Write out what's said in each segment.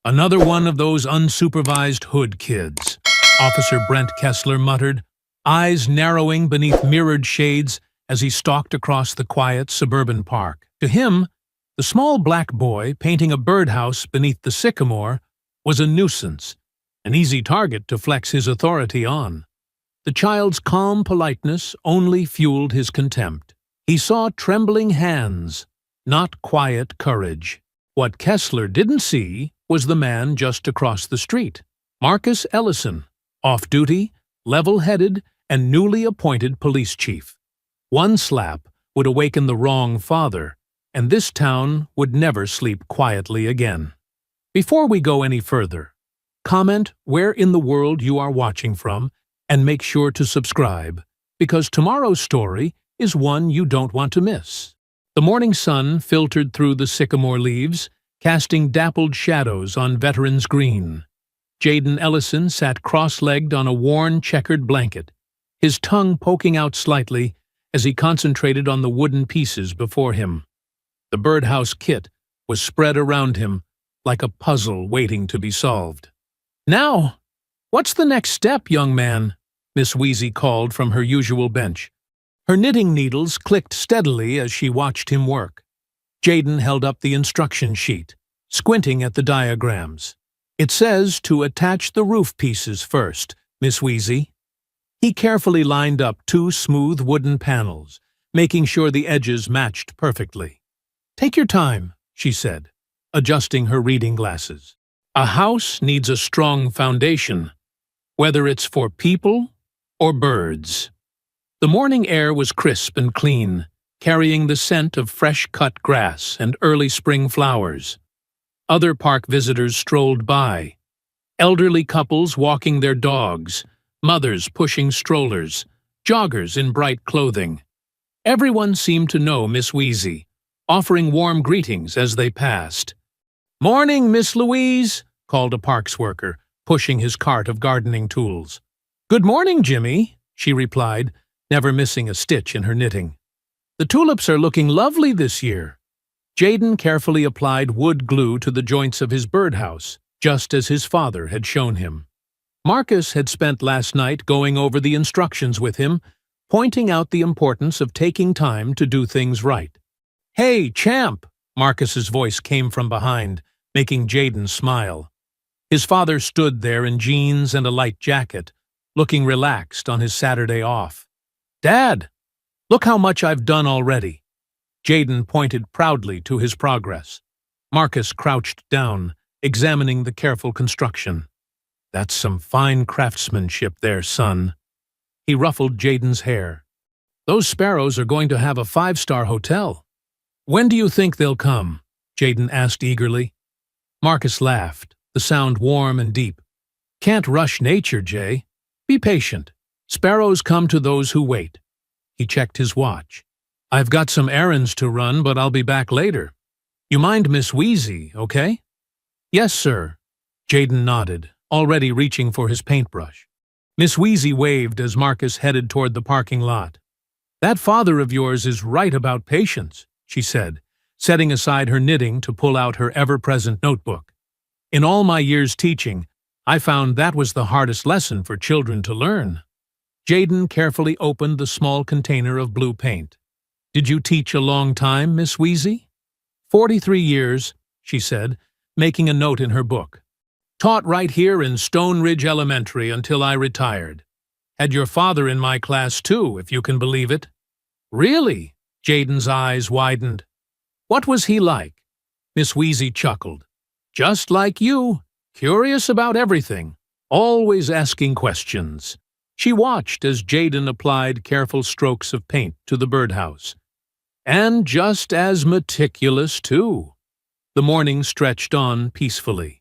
Another one of those unsupervised hood kids, Officer Brent Kessler muttered, eyes narrowing beneath mirrored shades as he stalked across the quiet suburban park. To him, the small black boy painting a birdhouse beneath the sycamore was a nuisance, an easy target to flex his authority on. The child's calm politeness only fueled his contempt. He saw trembling hands, not quiet courage. What Kessler didn't see was the man just across the street, Marcus Ellison, off-duty, level-headed, and newly appointed police chief. One slap would awaken the wrong father, and this town would never sleep quietly again. Before we go any further, comment where in the world you are watching from, and make sure to subscribe, because tomorrow's story is one you don't want to miss. The morning sun filtered through the sycamore leaves, casting dappled shadows on Veterans Green. Jaden Ellison sat cross-legged on a worn, checkered blanket, his tongue poking out slightly as he concentrated on the wooden pieces before him. The birdhouse kit was spread around him like a puzzle waiting to be solved. "Now, what's the next step, young man?" Miss Wheezy called from her usual bench. Her knitting needles clicked steadily as she watched him work. Jaden held up the instruction sheet, squinting at the diagrams. "It says to attach the roof pieces first, Miss Wheezy." He carefully lined up two smooth wooden panels, making sure the edges matched perfectly. "Take your time," she said, adjusting her reading glasses. "A house needs a strong foundation, whether it's for people or birds." The morning air was crisp and clean, carrying the scent of fresh-cut grass and early spring flowers. Other park visitors strolled by, elderly couples walking their dogs, mothers pushing strollers, joggers in bright clothing. Everyone seemed to know Miss Wheezy, offering warm greetings as they passed. "Morning, Miss Louise," called a parks worker, pushing his cart of gardening tools. "Good morning, Jimmy," she replied, never missing a stitch in her knitting. "The tulips are looking lovely this year." Jaden carefully applied wood glue to the joints of his birdhouse, just as his father had shown him. Marcus had spent last night going over the instructions with him, pointing out the importance of taking time to do things right. "Hey, champ!" Marcus's voice came from behind, making Jaden smile. His father stood there in jeans and a light jacket, looking relaxed on his Saturday off. "Dad, look how much I've done already." Jaden pointed proudly to his progress. Marcus crouched down, examining the careful construction. "That's some fine craftsmanship there, son." He ruffled Jaden's hair. "Those sparrows are going to have a 5-star hotel." "When do you think they'll come?" Jaden asked eagerly. Marcus laughed, the sound warm and deep. "Can't rush nature, Jay. Be patient. Sparrows come to those who wait." He checked his watch. "I've got some errands to run, but I'll be back later. You mind Miss Wheezy, okay?" "Yes, sir." Jaden nodded, already reaching for his paintbrush. Miss Wheezy waved as Marcus headed toward the parking lot. "That father of yours is right about patience," she said, setting aside her knitting to pull out her ever-present notebook. "In all my years teaching, I found that was the hardest lesson for children to learn." Jaden carefully opened the small container of blue paint. "Did you teach a long time, Miss Wheezy?" 43 years, she said, making a note in her book. "Taught right here in Stone Ridge Elementary until I retired. Had your father in my class too, if you can believe it." "Really?" Jaden's eyes widened. "What was he like?" Miss Wheezy chuckled. "Just like you, curious about everything, always asking questions." She watched as Jaden applied careful strokes of paint to the birdhouse. "And just as meticulous, too." The morning stretched on peacefully.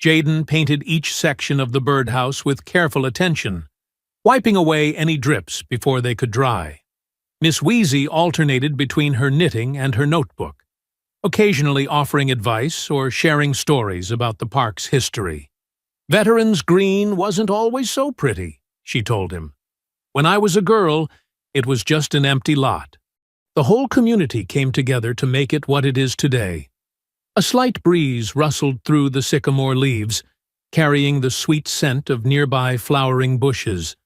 Jaden painted each section of the birdhouse with careful attention, wiping away any drips before they could dry. Miss Wheezy alternated between her knitting and her notebook, occasionally offering advice or sharing stories about the park's history. "Veterans Green wasn't always so pretty," she told him. "When I was a girl, it was just an empty lot. The whole community came together to make it what it is today. A slight breeze rustled through the sycamore leaves, carrying the sweet scent of nearby flowering bushes.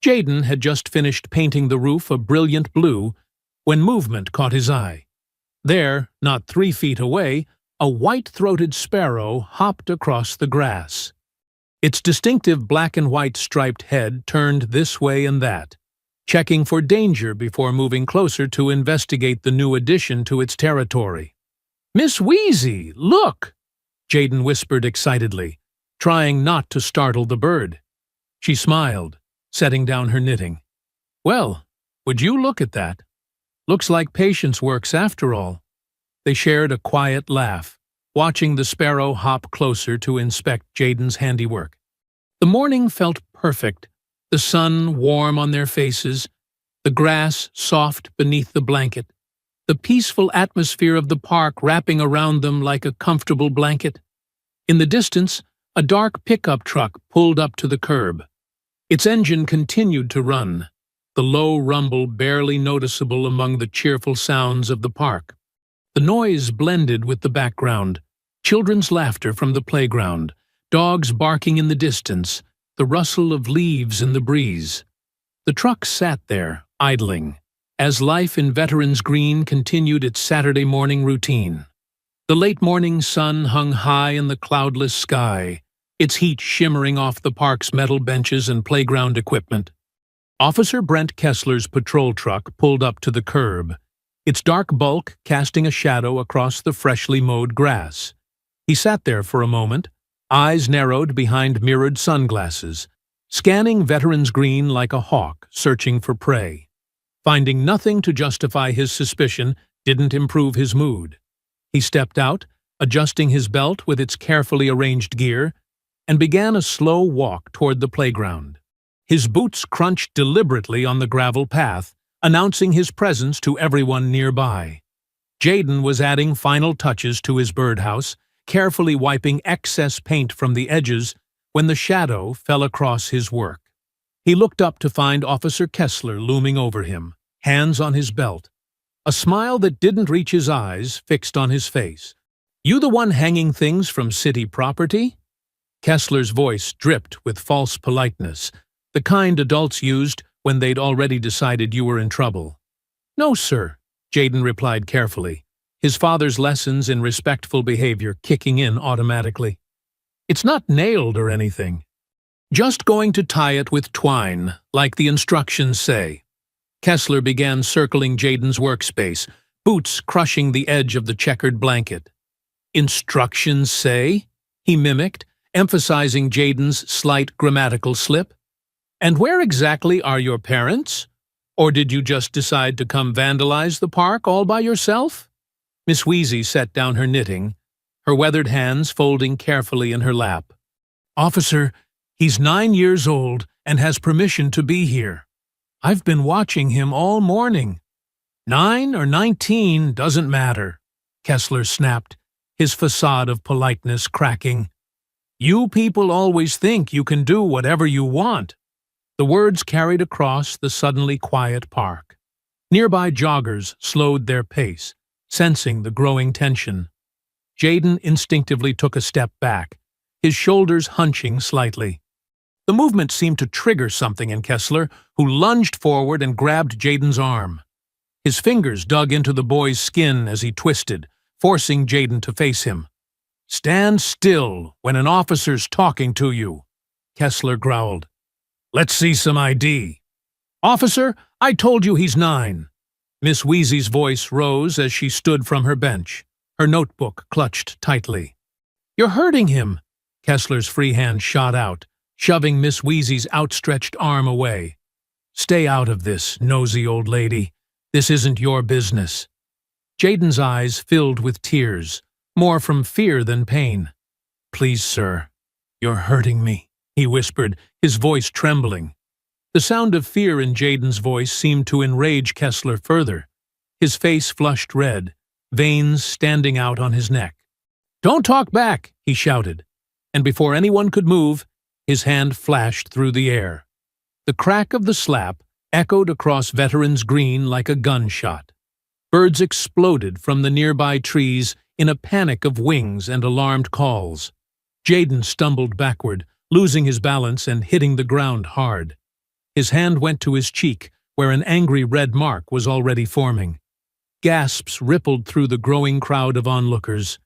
Jayden had just finished painting the roof a brilliant blue when movement caught his eye. There, not 3 feet away, a white-throated sparrow hopped across the grass. Its distinctive black and white striped head turned this way and that, checking for danger before moving closer to investigate the new addition to its territory. "Miss Wheezy, look!" Jayden whispered excitedly, trying not to startle the bird. She smiled, setting down her knitting. "Well, would you look at that? Looks like patience works after all." They shared a quiet laugh, watching the sparrow hop closer to inspect Jayden's handiwork. The morning felt perfect, the sun warm on their faces, the grass soft beneath the blanket, the peaceful atmosphere of the park wrapping around them like a comfortable blanket. In the distance, a dark pickup truck pulled up to the curb. Its engine continued to run, the low rumble barely noticeable among the cheerful sounds of the park. The noise blended with the background, children's laughter from the playground, dogs barking in the distance, the rustle of leaves in the breeze. The truck sat there, idling, as life in Veterans Green continued its Saturday morning routine. The late morning sun hung high in the cloudless sky, its heat shimmering off the park's metal benches and playground equipment. Officer Brent Kessler's patrol truck pulled up to the curb, its dark bulk casting a shadow across the freshly mowed grass. He sat there for a moment, eyes narrowed behind mirrored sunglasses, scanning Veterans Green like a hawk searching for prey. Finding nothing to justify his suspicion didn't improve his mood. He stepped out, adjusting his belt with its carefully arranged gear, and began a slow walk toward the playground. His boots crunched deliberately on the gravel path, announcing his presence to everyone nearby. Jayden was adding final touches to his birdhouse, carefully wiping excess paint from the edges when the shadow fell across his work. He looked up to find Officer Kessler looming over him, hands on his belt, a smile that didn't reach his eyes fixed on his face. "You the one hanging things from city property?" Kessler's voice dripped with false politeness, the kind adults used when they'd already decided you were in trouble. "No, sir," Jayden replied carefully, his father's lessons in respectful behavior kicking in automatically. "It's not nailed or anything. Just going to tie it with twine, like the instructions say." Kessler began circling Jayden's workspace, boots crushing the edge of the checkered blanket. "Instructions say?" he mimicked, emphasizing Jayden's slight grammatical slip. "And where exactly are your parents? Or did you just decide to come vandalize the park all by yourself?" Miss Wheezy set down her knitting, her weathered hands folding carefully in her lap. "Officer, he's 9 years old and has permission to be here. I've been watching him all morning." "9 or 19 doesn't matter," Kessler snapped, his facade of politeness cracking. "You people always think you can do whatever you want." The words carried across the suddenly quiet park. Nearby joggers slowed their pace, sensing the growing tension. Jayden instinctively took a step back, his shoulders hunching slightly. The movement seemed to trigger something in Kessler, who lunged forward and grabbed Jayden's arm. His fingers dug into the boy's skin as he twisted, forcing Jayden to face him. "Stand still when an officer's talking to you," Kessler growled. "Let's see some ID." "Officer, I told you he's 9. Miss Wheezy's voice rose as she stood from her bench, her notebook clutched tightly. "You're hurting him." Kessler's free hand shot out, shoving Miss Wheezy's outstretched arm away. "Stay out of this, nosy old lady. This isn't your business." Jayden's eyes filled with tears, more from fear than pain. "Please, sir, you're hurting me," he whispered, his voice trembling. The sound of fear in Jayden's voice seemed to enrage Kessler further. His face flushed red, veins standing out on his neck. "Don't talk back," he shouted, and before anyone could move, his hand flashed through the air. The crack of the slap echoed across Veterans Green like a gunshot. Birds exploded from the nearby trees in a panic of wings and alarmed calls. Jaden stumbled backward, losing his balance and hitting the ground hard. His hand went to his cheek, where an angry red mark was already forming. Gasps rippled through the growing crowd of onlookers.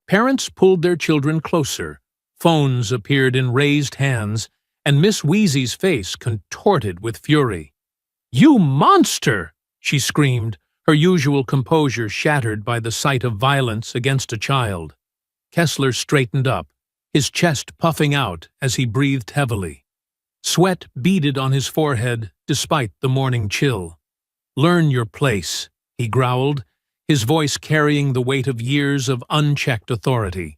Parents pulled their children closer. Phones appeared in raised hands, and Miss Wheezy's face contorted with fury. "You monster!" she screamed, her usual composure shattered by the sight of violence against a child. Kessler straightened up, his chest puffing out as he breathed heavily. Sweat beaded on his forehead despite the morning chill. "Learn your place," he growled, his voice carrying the weight of years of unchecked authority.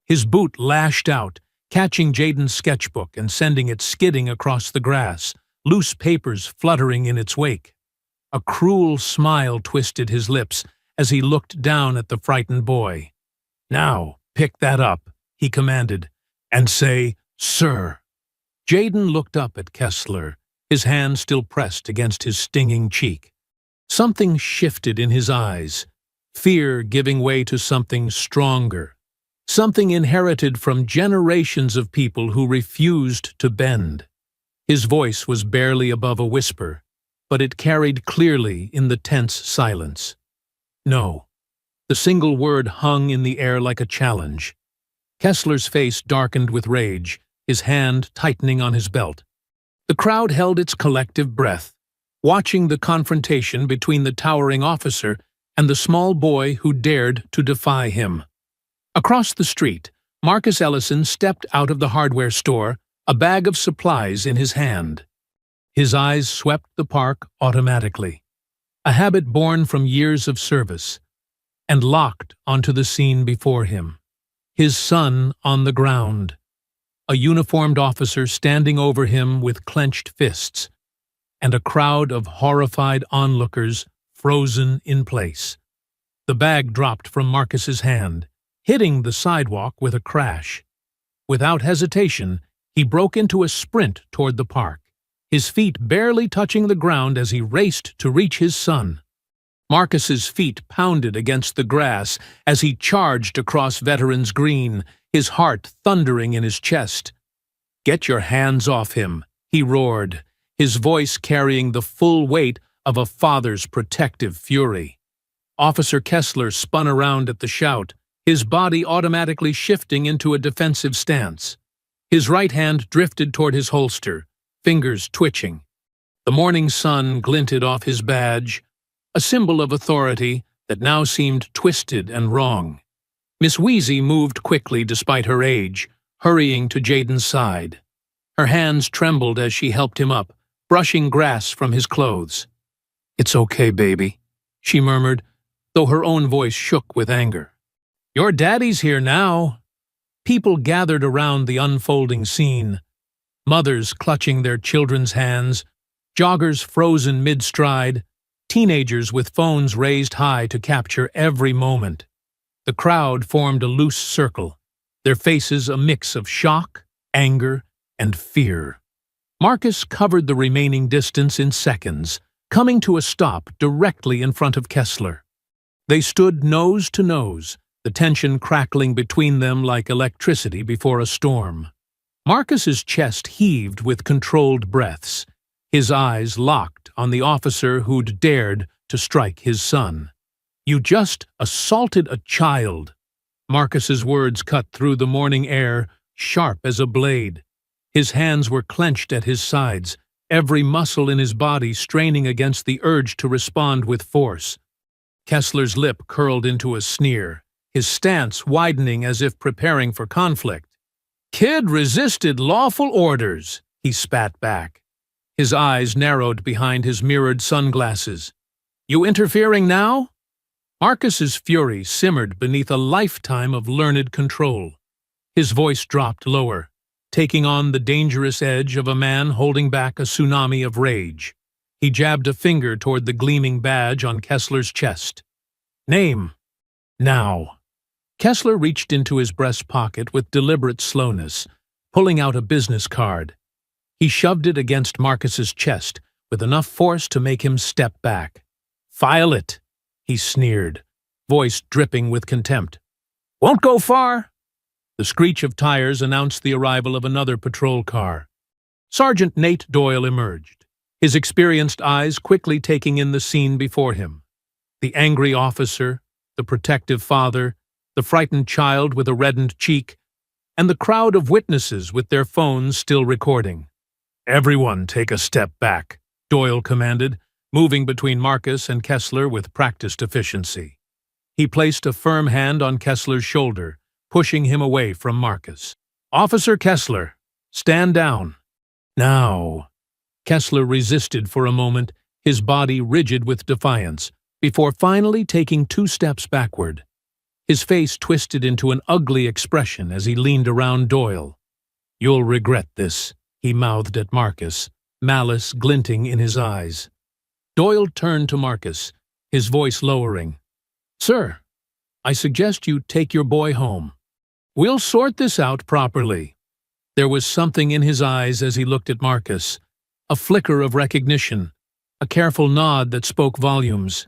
His boot lashed out, catching Jaden's sketchbook and sending it skidding across the grass, loose papers fluttering in its wake. A cruel smile twisted his lips as he looked down at the frightened boy. "Now, pick that up," he commanded, "and say, 'Sir.'" Jaden looked up at Kessler, his hand still pressed against his stinging cheek. Something shifted in his eyes, fear giving way to something stronger, something inherited from generations of people who refused to bend. His voice was barely above a whisper, but it carried clearly in the tense silence. "No." The single word hung in the air like a challenge. Kessler's face darkened with rage, his hand tightening on his belt. The crowd held its collective breath, watching the confrontation between the towering officer and the small boy who dared to defy him. Across the street, Marcus Ellison stepped out of the hardware store, a bag of supplies in his hand. His eyes swept the park automatically, a habit born from years of service, and locked onto the scene before him. His son on the ground, a uniformed officer standing over him with clenched fists, and a crowd of horrified onlookers frozen in place. The bag dropped from Marcus's hand, hitting the sidewalk with a crash. Without hesitation, he broke into a sprint toward the park, his feet barely touching the ground as he raced to reach his son. Marcus's feet pounded against the grass as he charged across Veterans Green, his heart thundering in his chest. "Get your hands off him," he roared, his voice carrying the full weight of a father's protective fury. Officer Kessler spun around at the shout, his body automatically shifting into a defensive stance. His right hand drifted toward his holster, fingers twitching. The morning sun glinted off his badge, a symbol of authority that now seemed twisted and wrong. Miss Wheezy moved quickly despite her age, hurrying to Jaden's side. Her hands trembled as she helped him up, brushing grass from his clothes. "It's okay, baby," she murmured, though her own voice shook with anger. "Your daddy's here now." People gathered around the unfolding scene, mothers clutching their children's hands, joggers frozen mid-stride, teenagers with phones raised high to capture every moment. The crowd formed a loose circle, their faces a mix of shock, anger, and fear. Marcus covered the remaining distance in seconds, coming to a stop directly in front of Kessler. They stood nose to nose, the tension crackling between them like electricity before a storm. Marcus's chest heaved with controlled breaths, his eyes locked on the officer who'd dared to strike his son. "You just assaulted a child." Marcus's words cut through the morning air, sharp as a blade. His hands were clenched at his sides, every muscle in his body straining against the urge to respond with force. Kessler's lip curled into a sneer, his stance widening as if preparing for conflict. "Kid resisted lawful orders," he spat back. His eyes narrowed behind his mirrored sunglasses. "You interfering now?" Marcus's fury simmered beneath a lifetime of learned control. His voice dropped lower, taking on the dangerous edge of a man holding back a tsunami of rage. He jabbed a finger toward the gleaming badge on Kessler's chest. "Name." "Now." Kessler reached into his breast pocket with deliberate slowness, pulling out a business card. He shoved it against Marcus's chest with enough force to make him step back. "File it," he sneered, voice dripping with contempt. "Won't go far." The screech of tires announced the arrival of another patrol car. Sergeant Nate Doyle emerged, his experienced eyes quickly taking in the scene before him. The angry officer, the protective father, the frightened child with a reddened cheek, and the crowd of witnesses with their phones still recording. "Everyone take a step back," Doyle commanded, moving between Marcus and Kessler with practiced efficiency. He placed a firm hand on Kessler's shoulder, pushing him away from Marcus. "Officer Kessler, stand down." "Now." Kessler resisted for a moment, his body rigid with defiance, before finally taking 2 steps backward. His face twisted into an ugly expression as he leaned around Doyle. "You'll regret this," he mouthed at Marcus, malice glinting in his eyes. Doyle turned to Marcus, his voice lowering. "Sir, I suggest you take your boy home. We'll sort this out properly." There was something in his eyes as he looked at Marcus, a flicker of recognition, a careful nod that spoke volumes.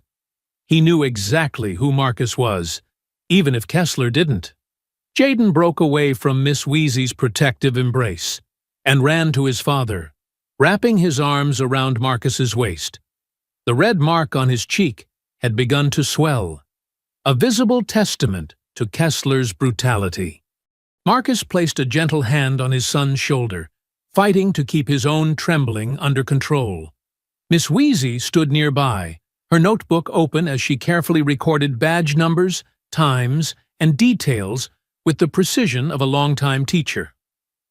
He knew exactly who Marcus was, even if Kessler didn't. Jayden broke away from Miss Wheezy's protective embrace and ran to his father, wrapping his arms around Marcus's waist. The red mark on his cheek had begun to swell, a visible testament to Kessler's brutality. Marcus placed a gentle hand on his son's shoulder, fighting to keep his own trembling under control. Miss Wheezy stood nearby, her notebook open as she carefully recorded badge numbers, times, and details with the precision of a longtime teacher.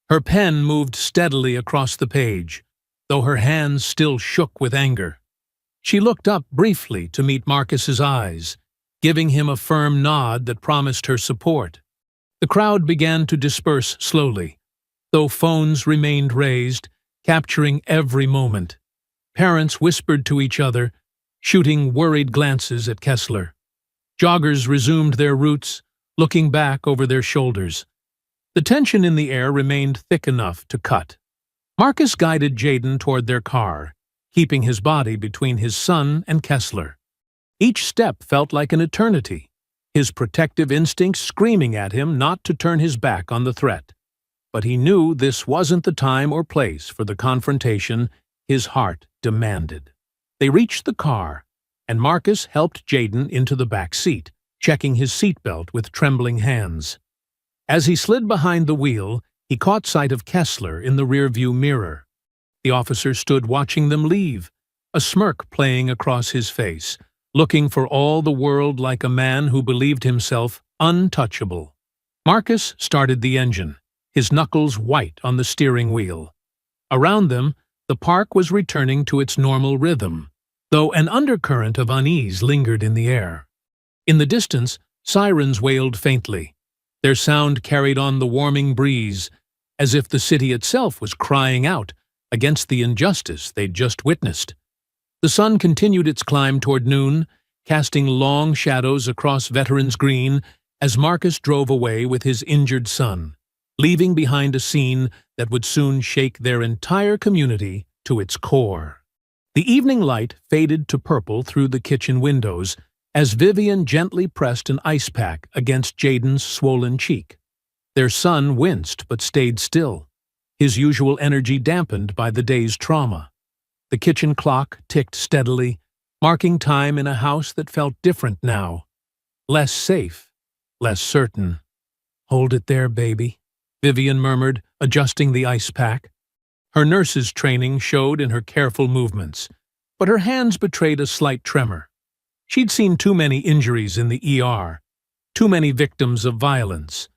Her pen moved steadily across the page, though her hands still shook with anger. She looked up briefly to meet Marcus's eyes, giving him a firm nod that promised her support. The crowd began to disperse slowly, though phones remained raised, capturing every moment. Parents whispered to each other, shooting worried glances at Kessler. Joggers resumed their routes, looking back over their shoulders. The tension in the air remained thick enough to cut. Marcus guided Jayden toward their car, keeping his body between his son and Kessler. Each step felt like an eternity, his protective instincts screaming at him not to turn his back on the threat. But he knew this wasn't the time or place for the confrontation his heart demanded. They reached the car, and Marcus helped Jayden into the back seat, checking his seatbelt with trembling hands. As he slid behind the wheel, he caught sight of Kessler in the rearview mirror. The officer stood watching them leave, a smirk playing across his face, looking for all the world like a man who believed himself untouchable. Marcus started the engine, his knuckles white on the steering wheel. Around them, the park was returning to its normal rhythm, though an undercurrent of unease lingered in the air. In the distance, sirens wailed faintly. Their sound carried on the warming breeze, as if the city itself was crying out against the injustice they'd just witnessed. The sun continued its climb toward noon, casting long shadows across Veterans Green as Marcus drove away with his injured son, leaving behind a scene that would soon shake their entire community to its core. The evening light faded to purple through the kitchen windows as Vivian gently pressed an ice pack against Jayden's swollen cheek. Their son winced but stayed still, his usual energy dampened by the day's trauma. The kitchen clock ticked steadily, marking time in a house that felt different now. Less safe, less certain. "Hold it there, baby," Vivian murmured, adjusting the ice pack. Her nurse's training showed in her careful movements, but her hands betrayed a slight tremor. She'd seen too many injuries in the ER, too many victims of violence.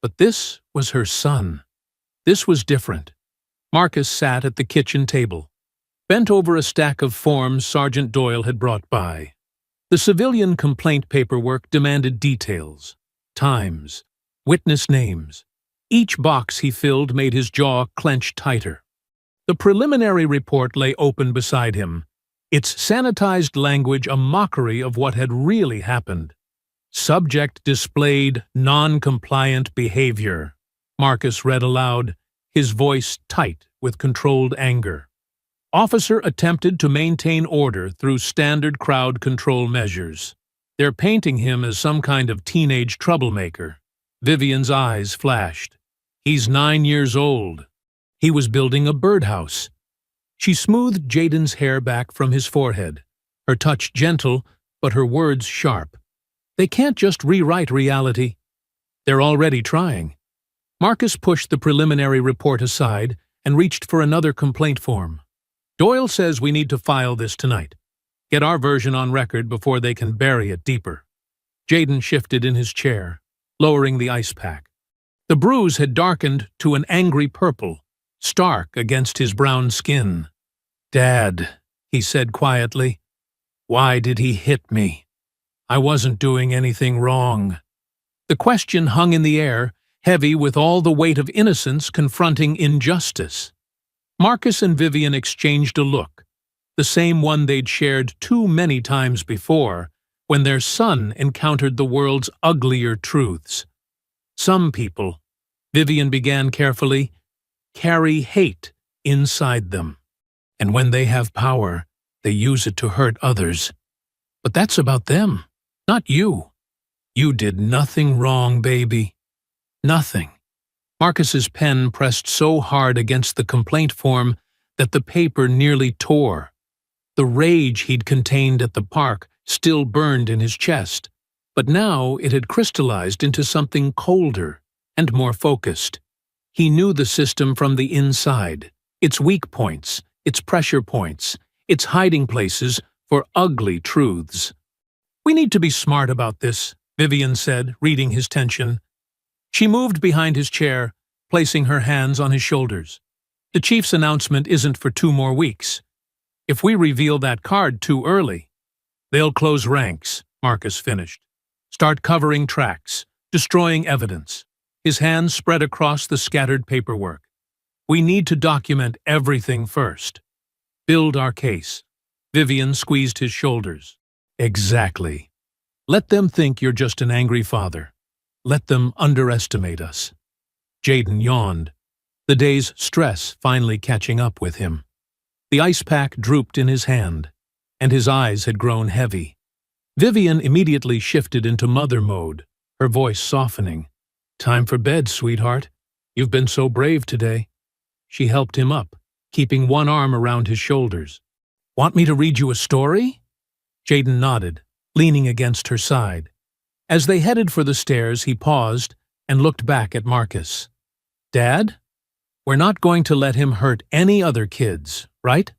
But this was her son. This was different. Marcus sat at the kitchen table, bent over a stack of forms Sergeant Doyle had brought by. The civilian complaint paperwork demanded details, times, witness names. Each box he filled made his jaw clench tighter. The preliminary report lay open beside him, its sanitized language a mockery of what had really happened. Subject displayed non-compliant behavior, Marcus read aloud, his voice tight with controlled anger. Officer attempted to maintain order through standard crowd control measures. They're painting him as some kind of teenage troublemaker. Vivian's eyes flashed. He's 9 years old. He was building a birdhouse. She smoothed Jaden's hair back from his forehead, her touch gentle, but her words sharp. They can't just rewrite reality. They're already trying. Marcus pushed the preliminary report aside and reached for another complaint form. Doyle says we need to file this tonight. Get our version on record before they can bury it deeper. Jaden shifted in his chair, lowering the ice pack. The bruise had darkened to an angry purple, stark against his brown skin. "Dad," he said quietly, "why did he hit me? I wasn't doing anything wrong." The question hung in the air, heavy with all the weight of innocence confronting injustice. Marcus and Vivian exchanged a look, the same one they'd shared too many times before, when their son encountered the world's uglier truths. Some people, Vivian began carefully, carry hate inside them. And when they have power, they use it to hurt others. But that's about them, not you. You did nothing wrong, baby. Nothing. Marcus's pen pressed so hard against the complaint form that the paper nearly tore. The rage he'd contained at the park still burned in his chest, but now it had crystallized into something colder and more focused. He knew the system from the inside, its weak points, its pressure points, its hiding places for ugly truths. "We need to be smart about this," Vivian said, reading his tension. She moved behind his chair, placing her hands on his shoulders. "The chief's announcement isn't for 2 more weeks. If we reveal that card too early, they'll close ranks," Marcus finished. "Start covering tracks, destroying evidence." His hands spread across the scattered paperwork. "We need to document everything first. Build our case." Vivian squeezed his shoulders. "Exactly. Let them think you're just an angry father. Let them underestimate us." Jaden yawned, the day's stress finally catching up with him. The ice pack drooped in his hand, and his eyes had grown heavy. Vivian immediately shifted into mother mode, her voice softening. "Time for bed, sweetheart. You've been so brave today." She helped him up, keeping one arm around his shoulders. "Want me to read you a story?" Jaden nodded, leaning against her side. As they headed for the stairs, he paused and looked back at Marcus. "Dad, we're not going to let him hurt any other kids, right?"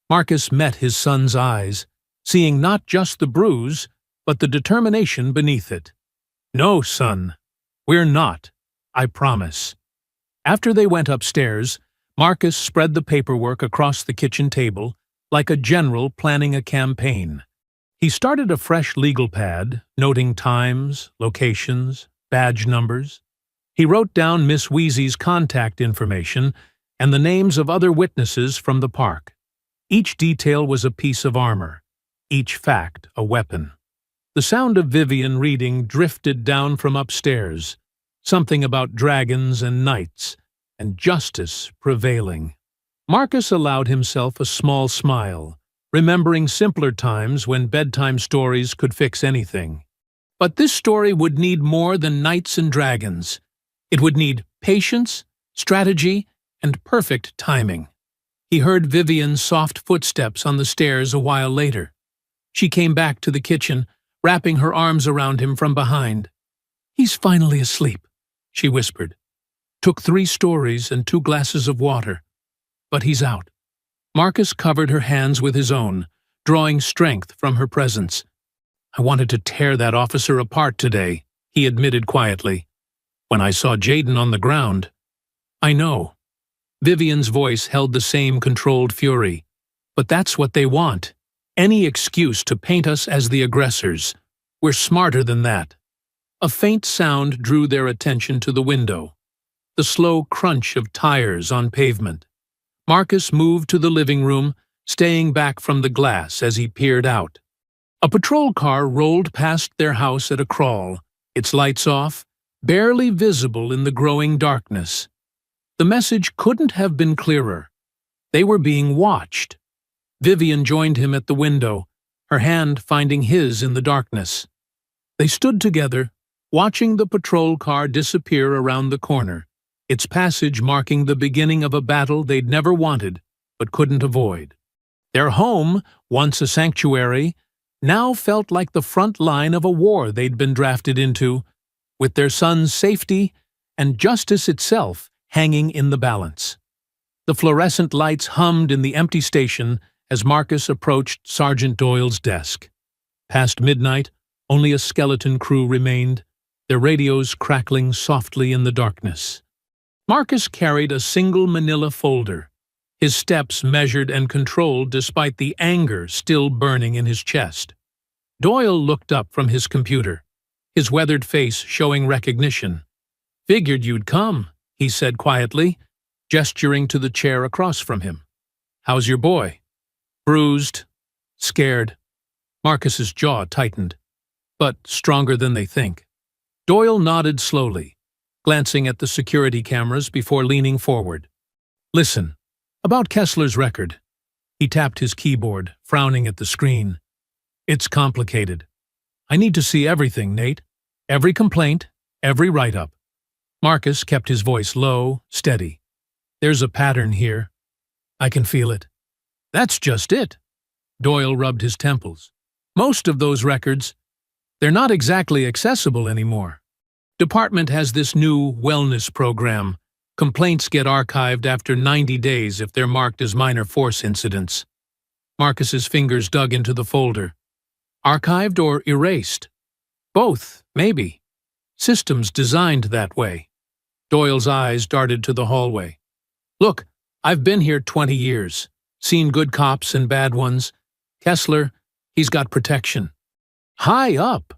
Marcus met his son's eyes, seeing not just the bruise, but the determination beneath it. "No, son. We're not. I promise." After they went upstairs, Marcus spread the paperwork across the kitchen table like a general planning a campaign. He started a fresh legal pad, noting times, locations, badge numbers. He wrote down Miss Wheezy's contact information and the names of other witnesses from the park. Each detail was a piece of armor, each fact a weapon. The sound of Vivian reading drifted down from upstairs, something about dragons and knights, and justice prevailing. Marcus allowed himself a small smile, remembering simpler times when bedtime stories could fix anything. But this story would need more than knights and dragons. It would need patience, strategy, and perfect timing. He heard Vivian's soft footsteps on the stairs a while later. She came back to the kitchen, wrapping her arms around him from behind. "He's finally asleep," she whispered. "Took 3 stories and 2 glasses of water. But he's out." Marcus covered her hands with his own, drawing strength from her presence. "I wanted to tear that officer apart today," he admitted quietly. "When I saw Jaden on the ground." "I know." Vivian's voice held the same controlled fury. "But that's what they want. Any excuse to paint us as the aggressors. We're smarter than that." A faint sound drew their attention to the window, the slow crunch of tires on pavement. Marcus moved to the living room, staying back from the glass as he peered out. A patrol car rolled past their house at a crawl, its lights off, barely visible in the growing darkness. The message couldn't have been clearer. They were being watched. Vivian joined him at the window, her hand finding his in the darkness. They stood together, watching the patrol car disappear around the corner, its passage marking the beginning of a battle they'd never wanted but couldn't avoid. Their home, once a sanctuary, now felt like the front line of a war they'd been drafted into, with their son's safety and justice itself hanging in the balance. The fluorescent lights hummed in the empty station as Marcus approached Sergeant Doyle's desk. Past midnight, only a skeleton crew remained, their radios crackling softly in the darkness. Marcus carried a single manila folder, his steps measured and controlled despite the anger still burning in his chest. Doyle looked up from his computer, his weathered face showing recognition. "Figured you'd come," he said quietly, gesturing to the chair across from him. "How's your boy?" "Bruised. Scared." Marcus's jaw tightened. "But stronger than they think." Doyle nodded slowly, glancing at the security cameras before leaning forward. "Listen, about Kessler's record." He tapped his keyboard, frowning at the screen. "It's complicated. I need to see everything, Nate. Every complaint, every write-up." Marcus kept his voice low, steady. "There's a pattern here. I can feel it." "That's just it." Doyle rubbed his temples. "Most of those records, they're not exactly accessible anymore. Department has this new wellness program. Complaints get archived after 90 days if they're marked as minor force incidents." Marcus's fingers dug into the folder. "Archived or erased?" "Both, maybe. Systems designed that way." Doyle's eyes darted to the hallway. "Look, I've been here 20 years, seen good cops and bad ones. Kessler, he's got protection." High up,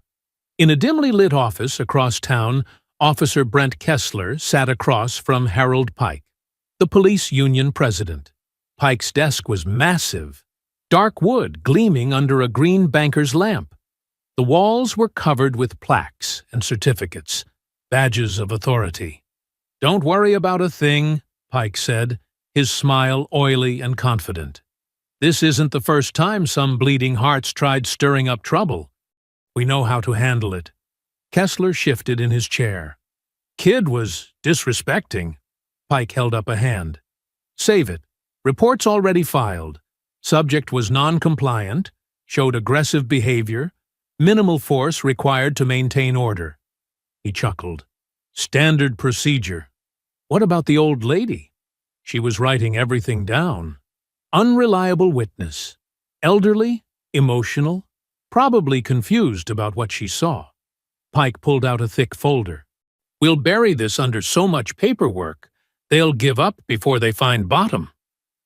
in a dimly lit office across town, Officer Brent Kessler sat across from Harold Pike, the police union president. Pike's desk was massive, dark wood gleaming under a green banker's lamp. The walls were covered with plaques and certificates, badges of authority. "Don't worry about a thing," Pike said, his smile oily and confident. "This isn't the first time some bleeding hearts tried stirring up trouble. We know how to handle it." Kessler shifted in his chair. "Kid was disrespecting." Pike held up a hand. "Save it. Reports already filed. Subject was non-compliant, showed aggressive behavior, minimal force required to maintain order." He chuckled. "Standard procedure." "What about the old lady?" "She was writing everything down. Unreliable witness. Elderly, emotional, probably confused about what she saw." Pike pulled out a thick folder. "We'll bury this under so much paperwork, they'll give up before they find bottom."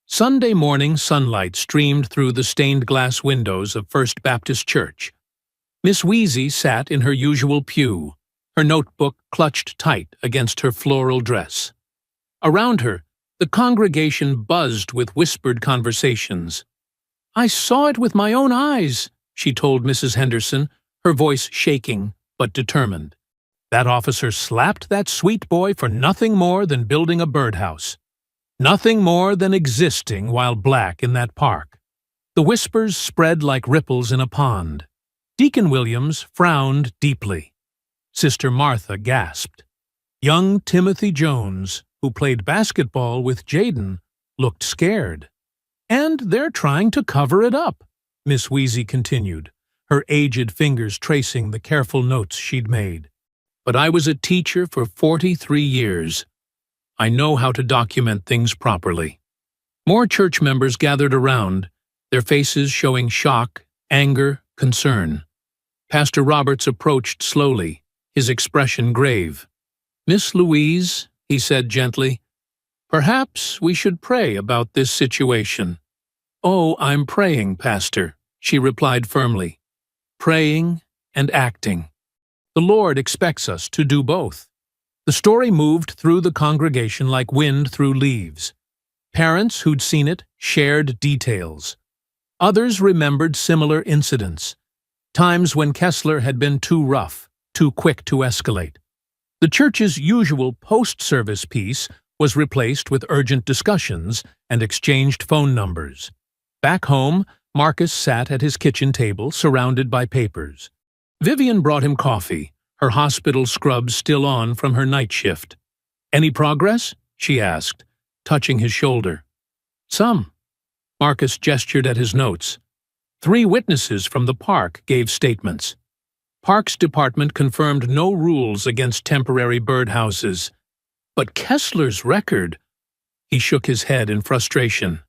Sunday morning sunlight streamed through the stained glass windows of First Baptist Church. Miss Wheezy sat in her usual pew, her notebook clutched tight against her floral dress. Around her, the congregation buzzed with whispered conversations. "I saw it with my own eyes," she told Mrs. Henderson, her voice shaking but determined. "That officer slapped that sweet boy for nothing more than building a birdhouse. Nothing more than existing while black in that park." The whispers spread like ripples in a pond. Deacon Williams frowned deeply. Sister Martha gasped. Young Timothy Jones, who played basketball with Jaden, looked scared. "And they're trying to cover it up," Miss Wheezy continued, her aged fingers tracing the careful notes she'd made. "But I was a teacher for 43 years. I know how to document things properly." More church members gathered around, their faces showing shock, anger, concern. Pastor Roberts approached slowly, his expression grave. "Miss Louise," he said gently, "perhaps we should pray about this situation." "Oh, I'm praying, Pastor," she replied firmly. "Praying and acting. The Lord expects us to do both." The story moved through the congregation like wind through leaves. Parents who'd seen it shared details. Others remembered similar incidents, times when Kessler had been too rough, too quick to escalate. The church's usual post-service piece was replaced with urgent discussions and exchanged phone numbers. Back home, Marcus sat at his kitchen table surrounded by papers. Vivian brought him coffee, her hospital scrubs still on from her night shift. "Any progress?" she asked, touching his shoulder. "Some." Marcus gestured at his notes. 3 witnesses from the park gave statements. Parks Department confirmed no rules against temporary birdhouses. But Kessler's record… He shook his head in frustration.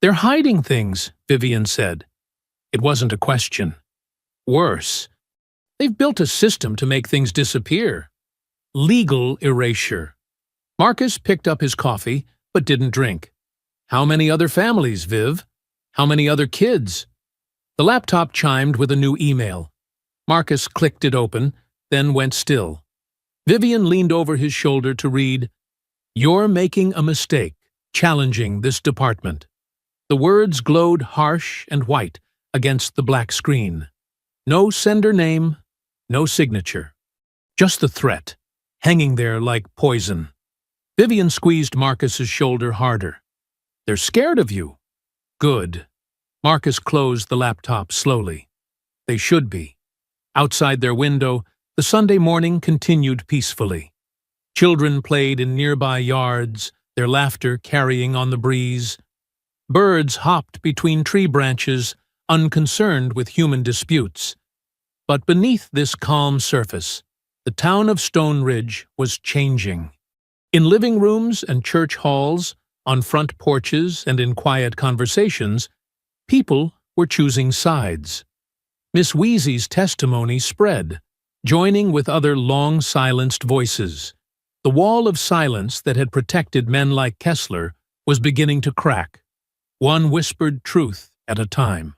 "They're hiding things," Vivian said. It wasn't a question. Worse. They've built a system to make things disappear. Legal erasure. Marcus picked up his coffee, but didn't drink. "How many other families, Viv? How many other kids?" The laptop chimed with a new email. Marcus clicked it open, then went still. Vivian leaned over his shoulder to read, "You're making a mistake, challenging this department." The words glowed harsh and white against the black screen. No sender name, no signature. Just the threat, hanging there like poison. Vivian squeezed Marcus's shoulder harder. "They're scared of you." "Good." Marcus closed the laptop slowly. They should be. Outside their window, the Sunday morning continued peacefully. Children played in nearby yards, their laughter carrying on the breeze. Birds hopped between tree branches, unconcerned with human disputes. But beneath this calm surface, the town of Stone Ridge was changing. In living rooms and church halls, on front porches and in quiet conversations, people were choosing sides. Miss Wheezy's testimony spread, joining with other long-silenced voices. The wall of silence that had protected men like Kessler was beginning to crack, one whispered truth at a time.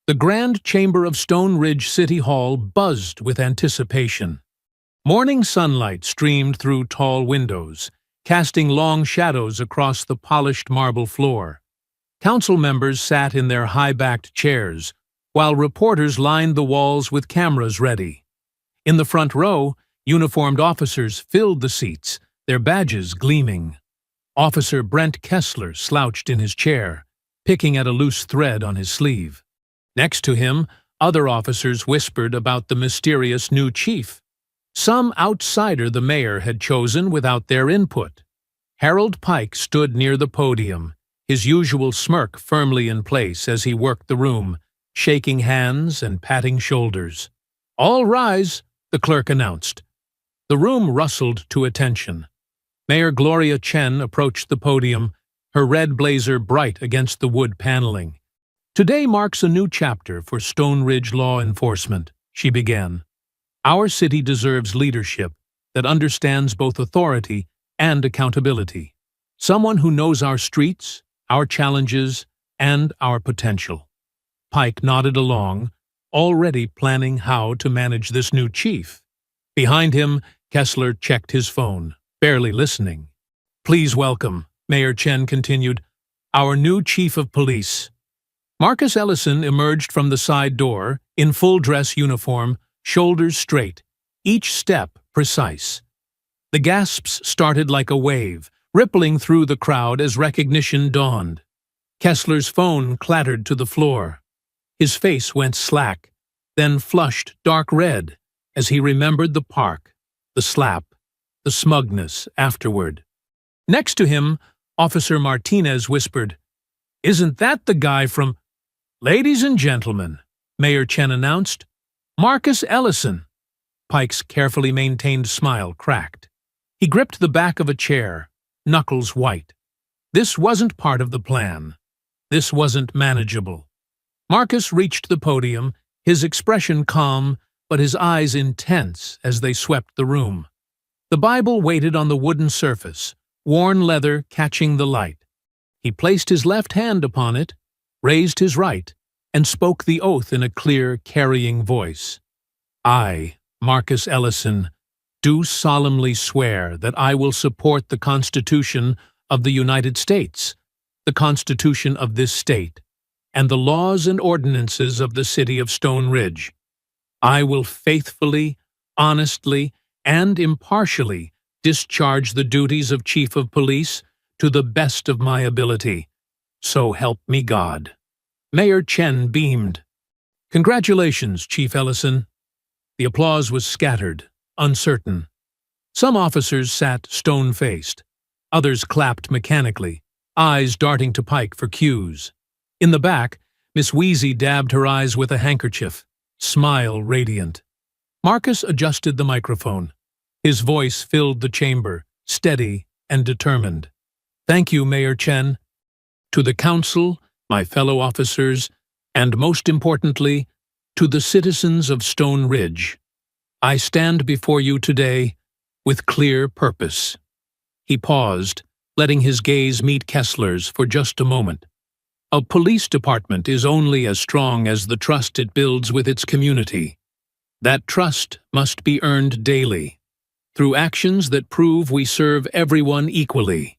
The grand chamber of Stone Ridge City Hall buzzed with anticipation. Morning sunlight streamed through tall windows, casting long shadows across the polished marble floor. Council members sat in their high-backed chairs, while reporters lined the walls with cameras ready. In the front row, uniformed officers filled the seats, their badges gleaming. Officer Brent Kessler slouched in his chair, picking at a loose thread on his sleeve. Next to him, other officers whispered about the mysterious new chief, some outsider the mayor had chosen without their input. Harold Pike stood near the podium, his usual smirk firmly in place as he worked the room, shaking hands and patting shoulders. "All rise," the clerk announced. The room rustled to attention. Mayor Gloria Chen approached the podium, her red blazer bright against the wood paneling. "Today marks a new chapter for Stone Ridge law enforcement," she began. "Our city deserves leadership that understands both authority and accountability. Someone who knows our streets, our challenges, and our potential." Pike nodded along, already planning how to manage this new chief. Behind him, Kessler checked his phone, barely listening. "Please welcome," Mayor Chen continued, "our new chief of police." Marcus Ellison emerged from the side door, in full-dress uniform, shoulders straight, each step precise. The gasps started like a wave, rippling through the crowd as recognition dawned. Kessler's phone clattered to the floor. His face went slack, then flushed dark red as he remembered the park, the slap, the smugness afterward. Next to him, Officer Martinez whispered, "Isn't that the guy from—" "Ladies and gentlemen," Mayor Chen announced, "Marcus Ellison." Pike's carefully maintained smile cracked. He gripped the back of a chair, knuckles white. This wasn't part of the plan. This wasn't manageable. Marcus reached the podium, his expression calm, but his eyes intense as they swept the room. The Bible waited on the wooden surface, worn leather catching the light. He placed his left hand upon it, raised his right, and spoke the oath in a clear, carrying voice. "I, Marcus Ellison, do solemnly swear that I will support the Constitution of the United States, the Constitution of this state, and the laws and ordinances of the city of Stone Ridge. I will faithfully, honestly, and impartially discharge the duties of Chief of Police to the best of my ability. So help me God." Mayor Chen beamed. "Congratulations, Chief Ellison." The applause was scattered, uncertain. Some officers sat stone-faced. Others clapped mechanically, eyes darting to Pike for cues. In the back, Miss Wheezy dabbed her eyes with a handkerchief, smile radiant. Marcus adjusted the microphone. His voice filled the chamber, steady and determined. "Thank you, Mayor Chen. To the council, my fellow officers, and most importantly, to the citizens of Stone Ridge. I stand before you today with clear purpose." He paused, letting his gaze meet Kessler's for just a moment. A police department is only as strong as the trust it builds with its community. That trust must be earned daily, through actions that prove we serve everyone equally,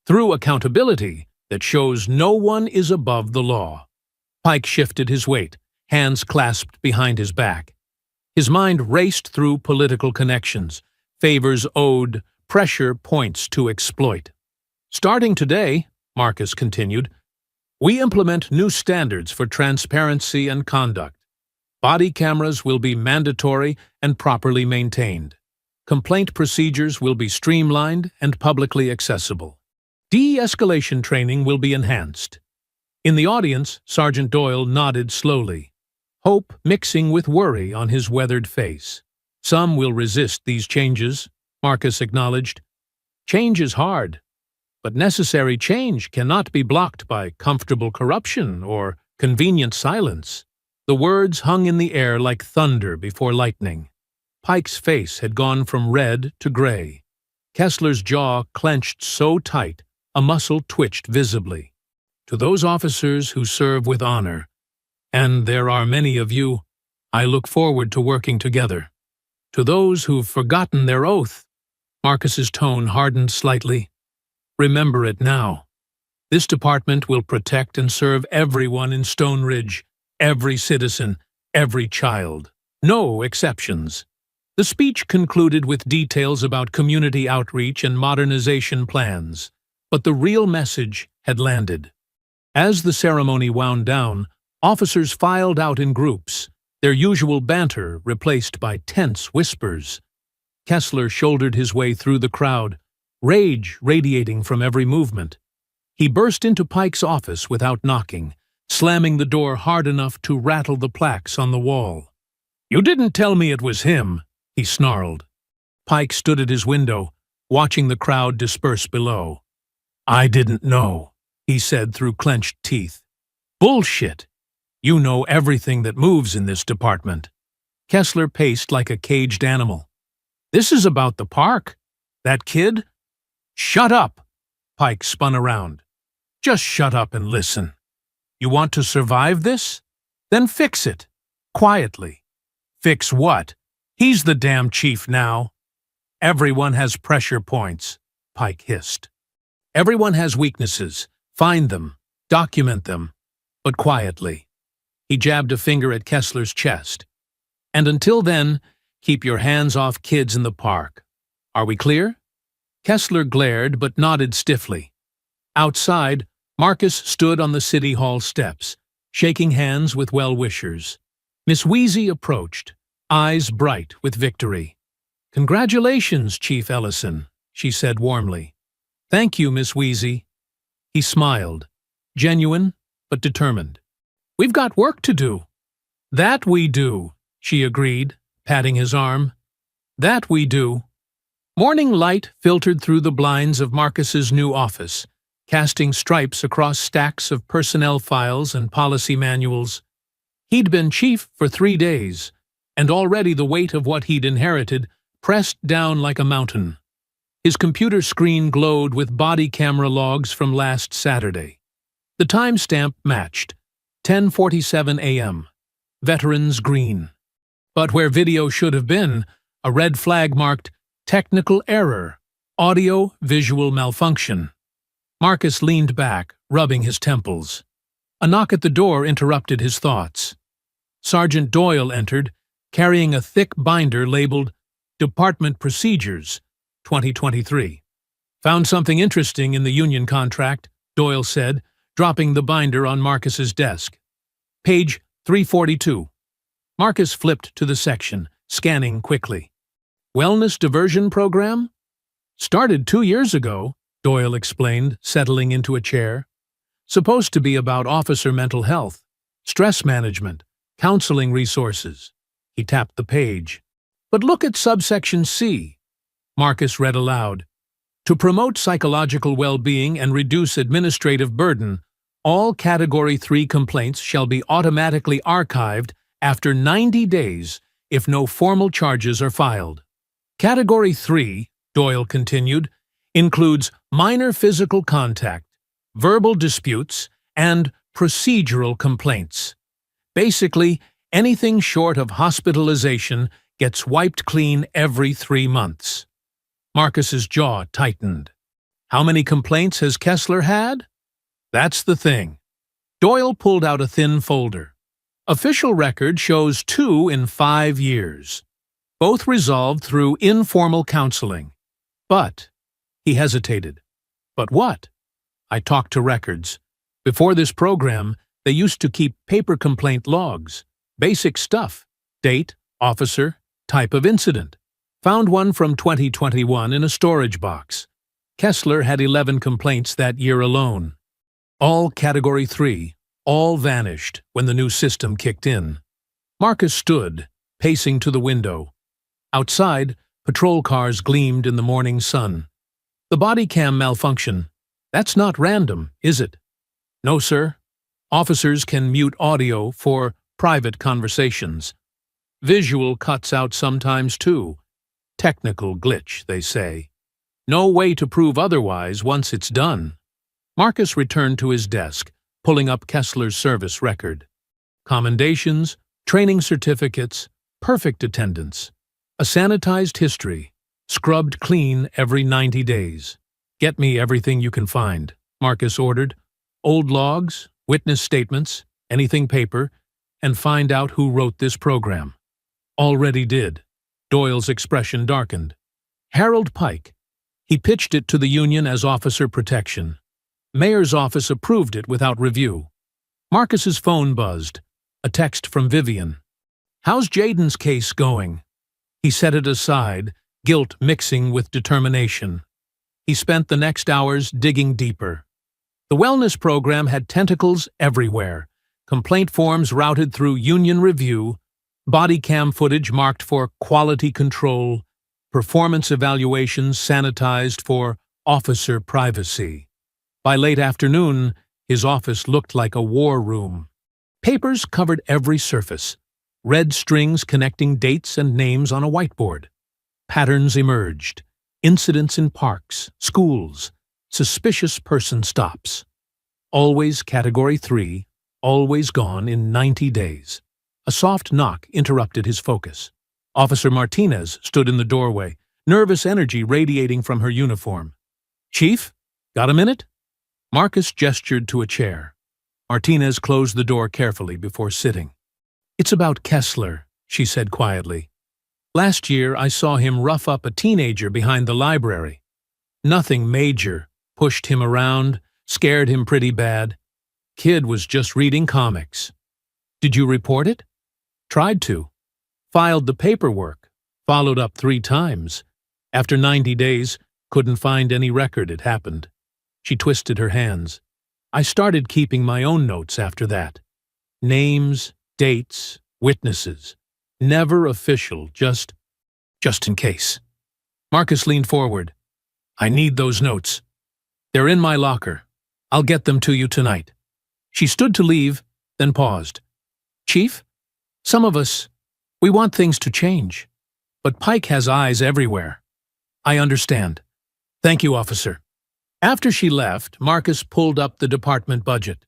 through accountability that shows no one is above the law. Pike shifted his weight, hands clasped behind his back. His mind raced through political connections, favors owed, pressure points to exploit. "Starting today," Marcus continued, "we implement new standards for transparency and conduct. Body cameras will be mandatory and properly maintained. Complaint procedures will be streamlined and publicly accessible. De-escalation training will be enhanced." In the audience, Sergeant Doyle nodded slowly, hope mixing with worry on his weathered face. "Some will resist these changes," Marcus acknowledged. "Change is hard, but necessary change cannot be blocked by comfortable corruption or convenient silence." The words hung in the air like thunder before lightning. Pike's face had gone from red to gray. Kessler's jaw clenched so tight, a muscle twitched visibly. "To those officers who serve with honor, and there are many of you, I look forward to working together. To those who've forgotten their oath," Marcus's tone hardened slightly, "remember it now. This department will protect and serve everyone in Stone Ridge, every citizen, every child. No exceptions." The speech concluded with details about community outreach and modernization plans, but the real message had landed. As the ceremony wound down, officers filed out in groups, their usual banter replaced by tense whispers. Kessler shouldered his way through the crowd, rage radiating from every movement. He burst into Pike's office without knocking, slamming the door hard enough to rattle the plaques on the wall. "You didn't tell me it was him," he snarled. Pike stood at his window, watching the crowd disperse below. "I didn't know," he said through clenched teeth. "Bullshit! You know everything that moves in this department." Kessler paced like a caged animal. "This is about the park. That kid?" "Shut up!" Pike spun around. "Just shut up and listen. You want to survive this? Then fix it. Quietly." "Fix what? He's the damn chief now." "Everyone has pressure points," Pike hissed. "Everyone has weaknesses. Find them. Document them. But quietly." He jabbed a finger at Kessler's chest. "And until then, keep your hands off kids in the park. Are we clear?" Kessler glared but nodded stiffly. Outside, Marcus stood on the City Hall steps, shaking hands with well-wishers. Miss Wheezy approached, eyes bright with victory. "Congratulations, Chief Ellison," she said warmly. "Thank you, Miss Wheezy." He smiled, genuine but determined. "We've got work to do." "That we do," she agreed, patting his arm. "That we do." Morning light filtered through the blinds of Marcus's new office, casting stripes across stacks of personnel files and policy manuals. He'd been chief for 3 days, and already the weight of what he'd inherited pressed down like a mountain. His computer screen glowed with body camera logs from last Saturday. The timestamp matched, 10:47 a.m., Veterans Green. But where video should have been, a red flag marked technical error, audio-visual malfunction. Marcus leaned back, rubbing his temples. A knock at the door interrupted his thoughts. Sergeant Doyle entered, carrying a thick binder labeled Department Procedures, 2023. "Found something interesting in the union contract," Doyle said, dropping the binder on Marcus's desk. "Page 342. Marcus flipped to the section, scanning quickly. Wellness diversion program? Started 2 years ago, Doyle explained, settling into a chair. Supposed to be about officer mental health, stress management, counseling resources. He tapped the page. But look at subsection C. Marcus read aloud. To promote psychological well-being and reduce administrative burden, all Category 3 complaints shall be automatically archived after 90 days if no formal charges are filed. Category 3, Doyle continued, includes minor physical contact, verbal disputes, and procedural complaints. Basically, anything short of hospitalization gets wiped clean every 3 months. Marcus's jaw tightened. How many complaints has Kessler had? That's the thing. Doyle pulled out a thin folder. Official record shows 2 in 5 years. Both resolved through informal counseling. But, he hesitated. But what? I talked to records. Before this program, they used to keep paper complaint logs. Basic stuff. Date, officer, type of incident. Found one from 2021 in a storage box. Kessler had 11 complaints that year alone. All Category 3, all vanished when the new system kicked in. Marcus stood, pacing to the window. Outside, patrol cars gleamed in the morning sun. The body cam malfunction. That's not random, is it? No, sir. Officers can mute audio for private conversations. Visual cuts out sometimes, too. Technical glitch, they say. No way to prove otherwise once it's done. Marcus returned to his desk, pulling up Kessler's service record. Commendations, training certificates, perfect attendance. A sanitized history, scrubbed clean every 90 days. Get me everything you can find, Marcus ordered. Old logs, witness statements, anything paper, and find out who wrote this program. Already did. Doyle's expression darkened. Harold Pike. He pitched it to the union as officer protection. Mayor's office approved it without review. Marcus's phone buzzed. A text from Vivian. How's Jaden's case going? He set it aside, guilt mixing with determination. He spent the next hours digging deeper. The wellness program had tentacles everywhere. Complaint forms routed through union review, body cam footage marked for quality control, performance evaluations sanitized for officer privacy. By late afternoon, his office looked like a war room. Papers covered every surface, red strings connecting dates and names on a whiteboard. Patterns emerged. Incidents in parks, schools, suspicious person stops. Always Category 3, always gone in 90 days. A soft knock interrupted his focus. Officer Martinez stood in the doorway, nervous energy radiating from her uniform. Chief, got a minute? Marcus gestured to a chair. Martinez closed the door carefully before sitting. It's about Kessler, she said quietly. Last year I saw him rough up a teenager behind the library. Nothing major, pushed him around, scared him pretty bad. Kid was just reading comics. Did you report it? Tried to. Filed the paperwork. Followed up 3 times. After 90 days, couldn't find any record it happened. She twisted her hands. I started keeping my own notes after that. Names, dates, witnesses. Never official, just in case. Marcus leaned forward. I need those notes. They're in my locker. I'll get them to you tonight. She stood to leave, then paused. Chief, some of us, we want things to change. But Pike has eyes everywhere. I understand. Thank you, officer. After she left, Marcus pulled up the department budget.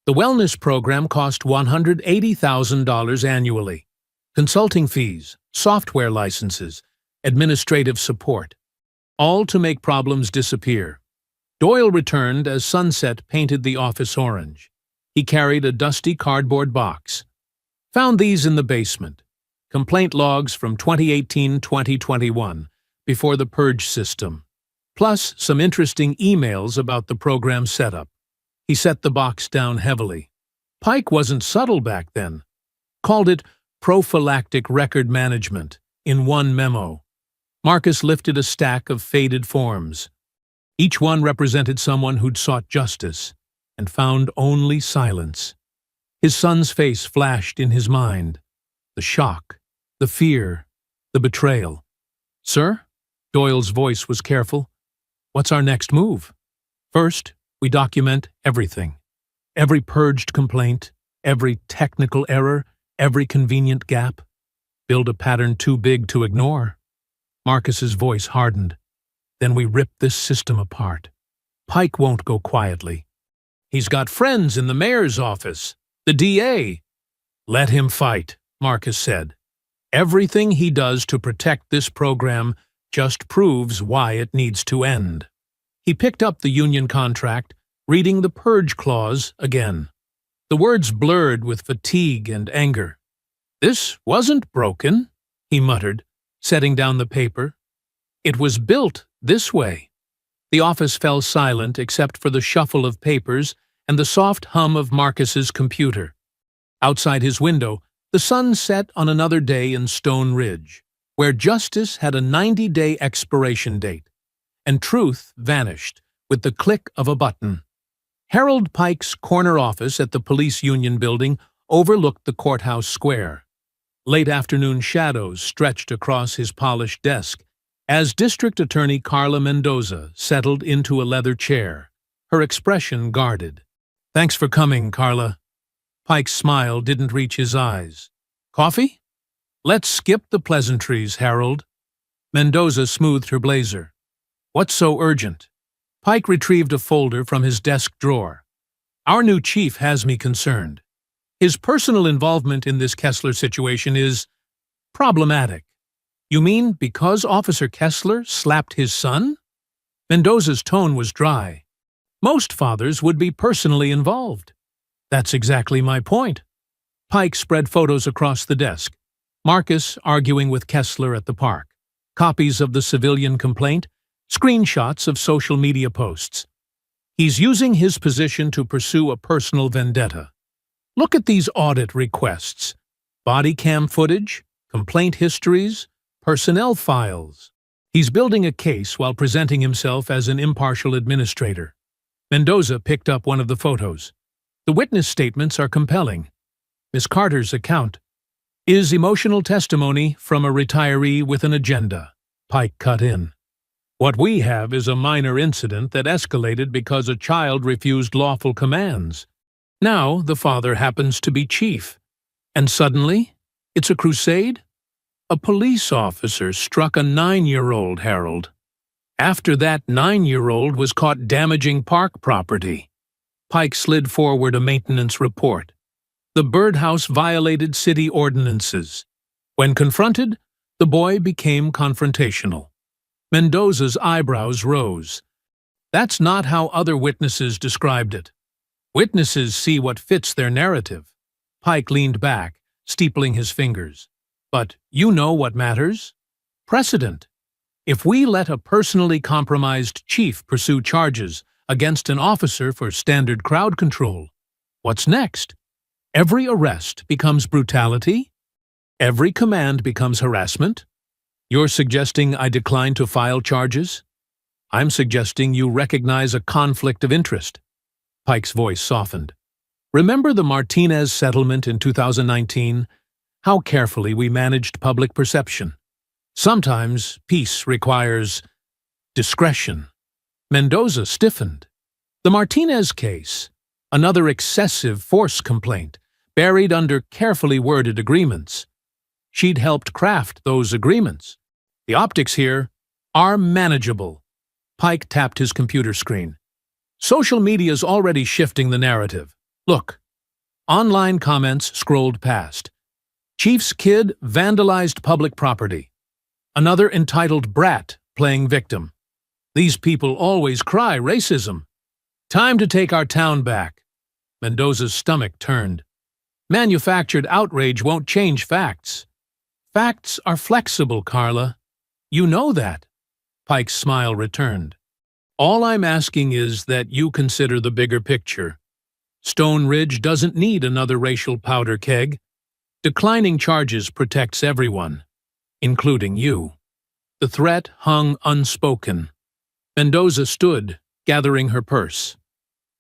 The wellness program cost $180,000 annually. Consulting fees, software licenses, administrative support. All to make problems disappear. Doyle returned as sunset painted the office orange. He carried a dusty cardboard box. Found these in the basement. Complaint logs from 2018-2021, before the purge system. Plus some interesting emails about the program setup. He set the box down heavily. Pike wasn't subtle back then. Called it prophylactic record management in one memo. Marcus lifted a stack of faded forms. Each one represented someone who'd sought justice and found only silence. His son's face flashed in his mind. The shock, the fear, the betrayal. "Sir?" Doyle's voice was careful. "What's our next move?" "First, we document everything. Every purged complaint, every technical error, every convenient gap. Build a pattern too big to ignore." Marcus's voice hardened. "Then we rip this system apart. Pike won't go quietly. He's got friends in the mayor's office, the DA. Let him fight," Marcus said. "Everything he does to protect this program just proves why it needs to end." He picked up the union contract, reading the purge clause again. The words blurred with fatigue and anger. "This wasn't broken," he muttered, setting down the paper. "It was built this way." The office fell silent except for the shuffle of papers and the soft hum of Marcus's computer. Outside his window, the sun set on another day in Stone Ridge, where justice had a 90-day expiration date, and truth vanished with the click of a button. Harold Pike's corner office at the police union building overlooked the courthouse square. Late afternoon shadows stretched across his polished desk as District Attorney Carla Mendoza settled into a leather chair, her expression guarded. "Thanks for coming, Carla." Pike's smile didn't reach his eyes. "Coffee?" "Let's skip the pleasantries, Harold." Mendoza smoothed her blazer. "What's so urgent?" Pike retrieved a folder from his desk drawer. "Our new chief has me concerned. His personal involvement in this Kessler situation is problematic." "You mean because Officer Kessler slapped his son?" Mendoza's tone was dry. "Most fathers would be personally involved." "That's exactly my point." Pike spread photos across the desk. Marcus arguing with Kessler at the park. Copies of the civilian complaint. Screenshots of social media posts. He's using his position to pursue a personal vendetta. Look at these audit requests. Body cam footage, complaint histories, personnel files. He's building a case while presenting himself as an impartial administrator. Mendoza picked up one of the photos. The witness statements are compelling. Miss Carter's account is emotional testimony from a retiree with an agenda. Pike cut in. "What we have is a minor incident that escalated because a child refused lawful commands. Now the father happens to be chief. And suddenly, it's a crusade? A police officer struck a 9-year-old, Harold. After that 9-year-old was caught damaging park property." Pike slid forward a maintenance report. The birdhouse violated city ordinances. When confronted, the boy became confrontational. Mendoza's eyebrows rose. "That's not how other witnesses described it. Witnesses see what fits their narrative." Pike leaned back, steepling his fingers. "But you know what matters? Precedent. If we let a personally compromised chief pursue charges against an officer for standard crowd control, what's next? Every arrest becomes brutality? Every command becomes harassment? You're suggesting I decline to file charges? I'm suggesting you recognize a conflict of interest." Pike's voice softened. "Remember the Martinez settlement in 2019? How carefully we managed public perception. Sometimes peace requires discretion." Mendoza stiffened. The Martinez case, another excessive force complaint, buried under carefully worded agreements. She'd helped craft those agreements. The optics here are manageable. Pike tapped his computer screen. Social media's already shifting the narrative. Look. Online comments scrolled past. Chief's kid vandalized public property. Another entitled brat playing victim. These people always cry racism. Time to take our town back. Mendoza's stomach turned. Manufactured outrage won't change facts. Facts are flexible, Carla. You know that. Pike's smile returned. All I'm asking is that you consider the bigger picture. Stone Ridge doesn't need another racial powder keg. Declining charges protects everyone, including you. The threat hung unspoken. Mendoza stood, gathering her purse.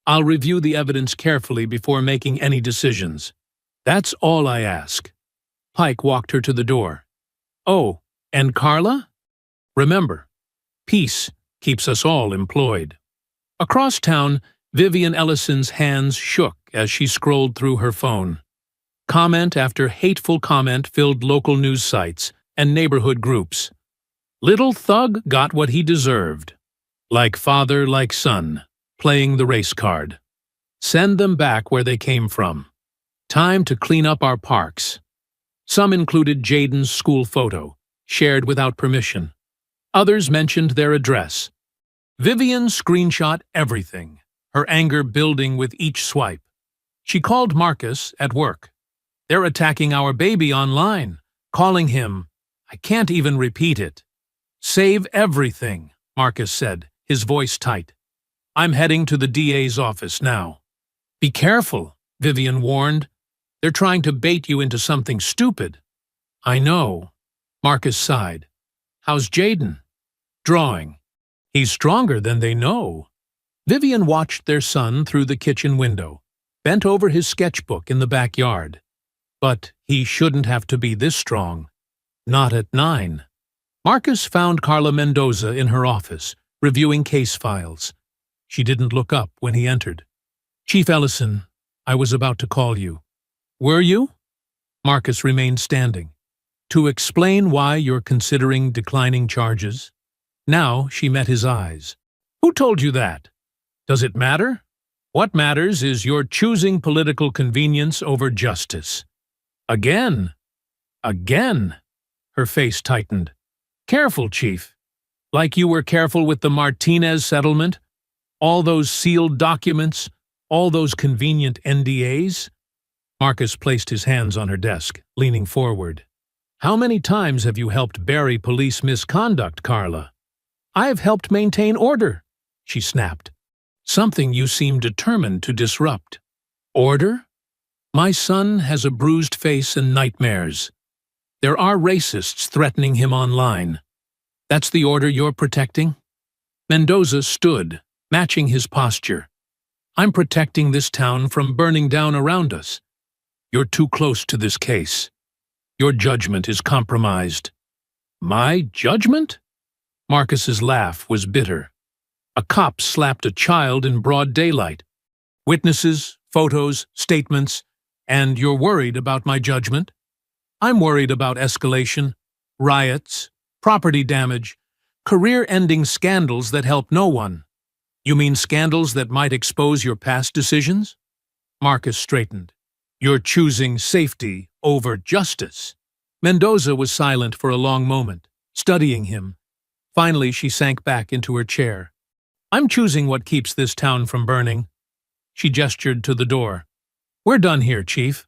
I'll review the evidence carefully before making any decisions. That's all I ask. Pike walked her to the door. Oh, and Carla? Remember, peace keeps us all employed. Across town, Vivian Ellison's hands shook as she scrolled through her phone. Comment after hateful comment filled local news sites and neighborhood groups. Little Thug got what he deserved. Like father, like son, playing the race card. Send them back where they came from. Time to clean up our parks. Some included Jaden's school photo, shared without permission. Others mentioned their address. Vivian screenshot everything, her anger building with each swipe. She called Marcus at work. They're attacking our baby online, calling him. I can't even repeat it. Save everything, Marcus said, his voice tight. I'm heading to the DA's office now. Be careful, Vivian warned. They're trying to bait you into something stupid. I know. Marcus sighed. How's Jaden? Drawing. He's stronger than they know. Vivian watched their son through the kitchen window, bent over his sketchbook in the backyard. But he shouldn't have to be this strong. Not at 9. Marcus found Carla Mendoza in her office, reviewing case files. She didn't look up when he entered. Chief Ellison, I was about to call you. Were you? Marcus remained standing. To explain why you're considering declining charges? Now she met his eyes. Who told you that? Does it matter? What matters is you're choosing political convenience over justice. Again. Again. Her face tightened. Careful, Chief. Like you were careful with the Martinez settlement? All those sealed documents? All those convenient NDAs? Marcus placed his hands on her desk, leaning forward. How many times have you helped bury police misconduct, Carla? I've helped maintain order, she snapped. Something you seem determined to disrupt. Order? My son has a bruised face and nightmares. There are racists threatening him online. That's the order you're protecting? Mendoza stood, matching his posture. I'm protecting this town from burning down around us. You're too close to this case. Your judgment is compromised. My judgment? Marcus's laugh was bitter. A cop slapped a child in broad daylight. Witnesses, photos, statements, and you're worried about my judgment? I'm worried about escalation, riots, property damage, career-ending scandals that help no one. You mean scandals that might expose your past decisions? Marcus straightened. You're choosing safety over justice. Mendoza was silent for a long moment, studying him. Finally, she sank back into her chair. I'm choosing what keeps this town from burning. She gestured to the door. We're done here, Chief.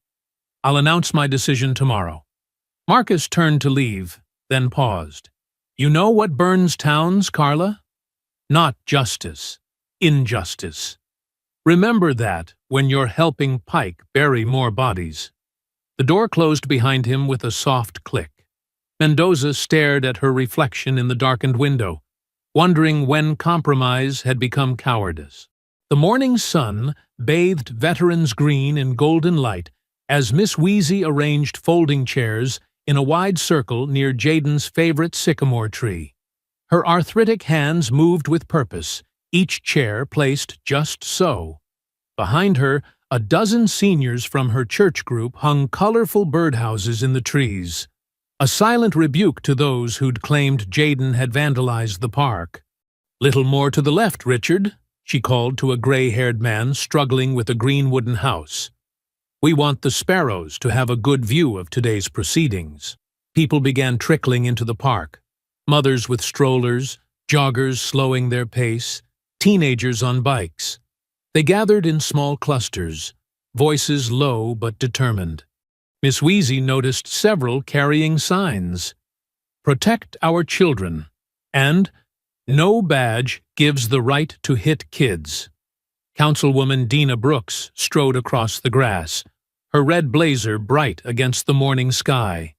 I'll announce my decision tomorrow. Marcus turned to leave, then paused. You know what burns towns, Carla? Not justice, injustice. Remember that when you're helping Pike bury more bodies. The door closed behind him with a soft click. Mendoza stared at her reflection in the darkened window, wondering when compromise had become cowardice. The morning sun bathed Veterans Green in golden light as Miss Wheezy arranged folding chairs in a wide circle near Jaden's favorite sycamore tree. Her arthritic hands moved with purpose, each chair placed just so. Behind her, a dozen seniors from her church group hung colorful birdhouses in the trees. A silent rebuke to those who'd claimed Jaden had vandalized the park. Little more to the left, Richard, she called to a gray-haired man struggling with a green wooden house. We want the sparrows to have a good view of today's proceedings. People began trickling into the park. Mothers with strollers, joggers slowing their pace, teenagers on bikes. They gathered in small clusters, voices low but determined. Miss Wheezy noticed several carrying signs. Protect our children, and No badge gives the right to hit kids. Councilwoman Dina Brooks strode across the grass, her red blazer bright against the morning sky.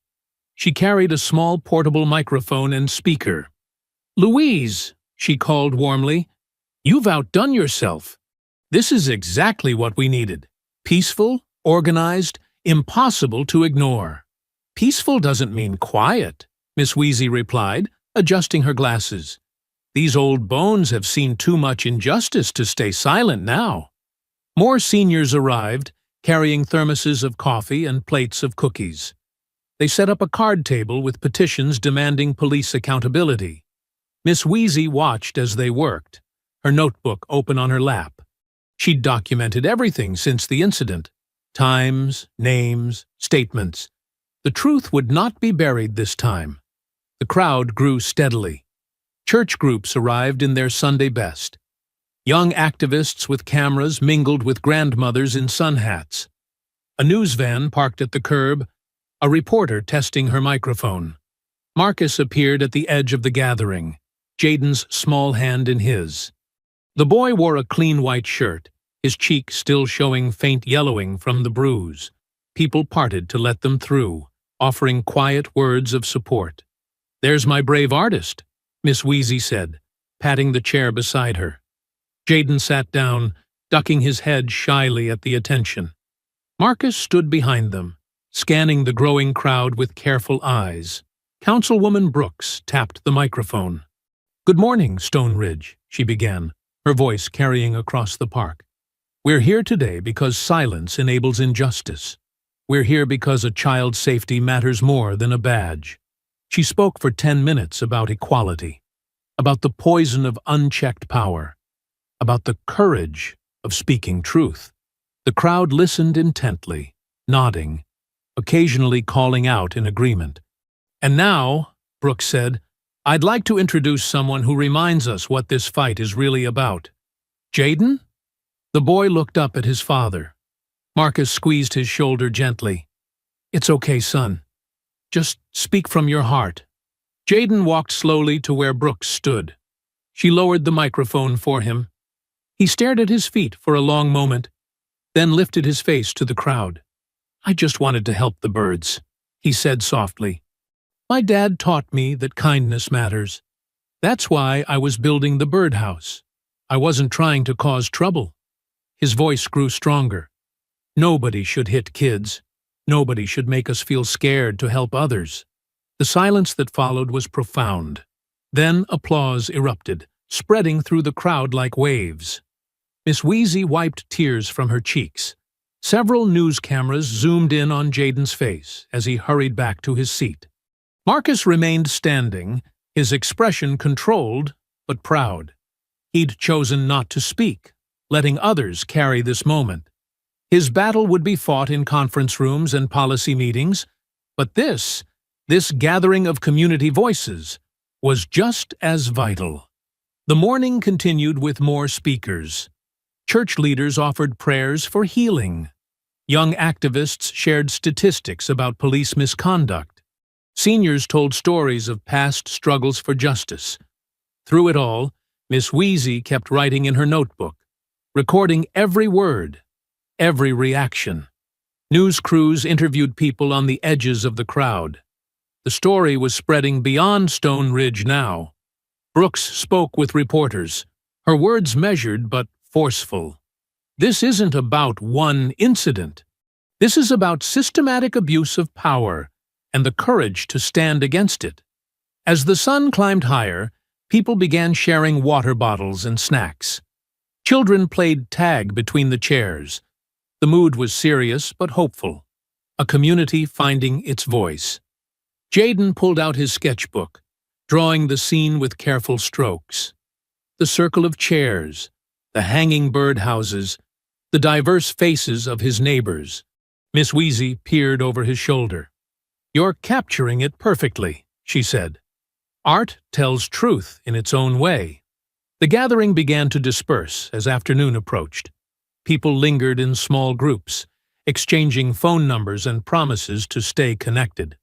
She carried a small portable microphone and speaker. "Louise," she called warmly, "you've outdone yourself. This is exactly what we needed. Peaceful, organized, impossible to ignore." "Peaceful doesn't mean quiet," Miss Wheezy replied, adjusting her glasses. "These old bones have seen too much injustice to stay silent now." More seniors arrived, carrying thermoses of coffee and plates of cookies. They set up a card table with petitions demanding police accountability. Miss Wheezy watched as they worked, her notebook open on her lap. She'd documented everything since the incident: times, names, statements. The truth would not be buried this time. The crowd grew steadily. Church groups arrived in their Sunday best. Young activists with cameras mingled with grandmothers in sun hats. A news van parked at the curb, a reporter testing her microphone. Marcus appeared at the edge of the gathering, Jaden's small hand in his. The boy wore a clean white shirt, his cheek still showing faint yellowing from the bruise. People parted to let them through, offering quiet words of support. "There's my brave artist," Miss Wheezy said, patting the chair beside her. Jaden sat down, ducking his head shyly at the attention. Marcus stood behind them, scanning the growing crowd with careful eyes. Councilwoman Brooks tapped the microphone. "Good morning, Stone Ridge," she began, her voice carrying across the park. "We're here today because silence enables injustice. We're here because a child's safety matters more than a badge." She spoke for 10 minutes about equality, about the poison of unchecked power, about the courage of speaking truth. The crowd listened intently, nodding, occasionally calling out in agreement. "And now," Brooks said, "I'd like to introduce someone who reminds us what this fight is really about. Jaden?" The boy looked up at his father. Marcus squeezed his shoulder gently. "It's okay, son. Just speak from your heart." Jaden walked slowly to where Brooks stood. She lowered the microphone for him. He stared at his feet for a long moment, then lifted his face to the crowd. "I just wanted to help the birds," he said softly. "My dad taught me that kindness matters. That's why I was building the birdhouse. I wasn't trying to cause trouble." His voice grew stronger. "Nobody should hit kids. Nobody should make us feel scared to help others." The silence that followed was profound. Then applause erupted, spreading through the crowd like waves. Miss Wheezy wiped tears from her cheeks. Several news cameras zoomed in on Jaden's face as he hurried back to his seat. Marcus remained standing, his expression controlled but proud. He'd chosen not to speak, letting others carry this moment. His battle would be fought in conference rooms and policy meetings, but this gathering of community voices, was just as vital. The morning continued with more speakers. Church leaders offered prayers for healing. Young activists shared statistics about police misconduct. Seniors told stories of past struggles for justice. Through it all, Miss Wheezy kept writing in her notebook, recording every word, every reaction. News crews interviewed people on the edges of the crowd. The story was spreading beyond Stone Ridge now. Brooks spoke with reporters, her words measured but forceful. "This isn't about one incident. This is about systematic abuse of power and the courage to stand against it." As the sun climbed higher, people began sharing water bottles and snacks. Children played tag between the chairs. The mood was serious but hopeful, a community finding its voice. Jaden pulled out his sketchbook, drawing the scene with careful strokes. The circle of chairs, the hanging birdhouses, the diverse faces of his neighbors. Miss Wheezy peered over his shoulder. "You're capturing it perfectly," she said. "Art tells truth in its own way." The gathering began to disperse as afternoon approached. People lingered in small groups, exchanging phone numbers and promises to stay connected.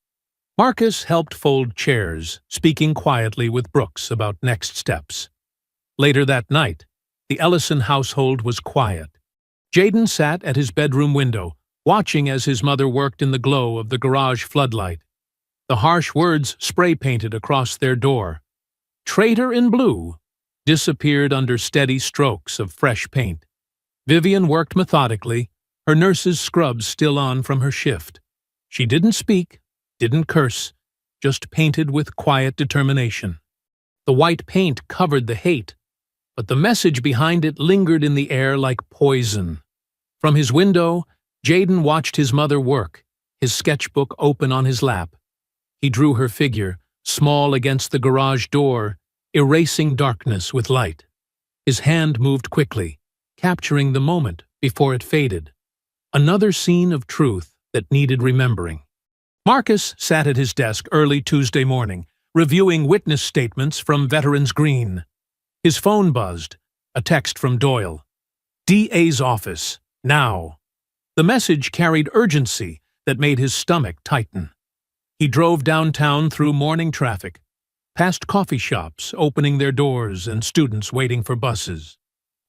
Marcus helped fold chairs, speaking quietly with Brooks about next steps. Later that night, the Ellison household was quiet. Jaden sat at his bedroom window, watching as his mother worked in the glow of the garage floodlight. The harsh words spray-painted across their door, "Traitor in Blue," disappeared under steady strokes of fresh paint. Vivian worked methodically, her nurse's scrubs still on from her shift. She didn't speak, didn't curse, just painted with quiet determination. The white paint covered the hate, but the message behind it lingered in the air like poison. From his window, Jaden watched his mother work, his sketchbook open on his lap. He drew her figure, small against the garage door, erasing darkness with light. His hand moved quickly, capturing the moment before it faded. Another scene of truth that needed remembering. Marcus sat at his desk early Tuesday morning, reviewing witness statements from Veterans Green. His phone buzzed, a text from Doyle. "DA's office, now." The message carried urgency that made his stomach tighten. He drove downtown through morning traffic, past coffee shops opening their doors and students waiting for buses.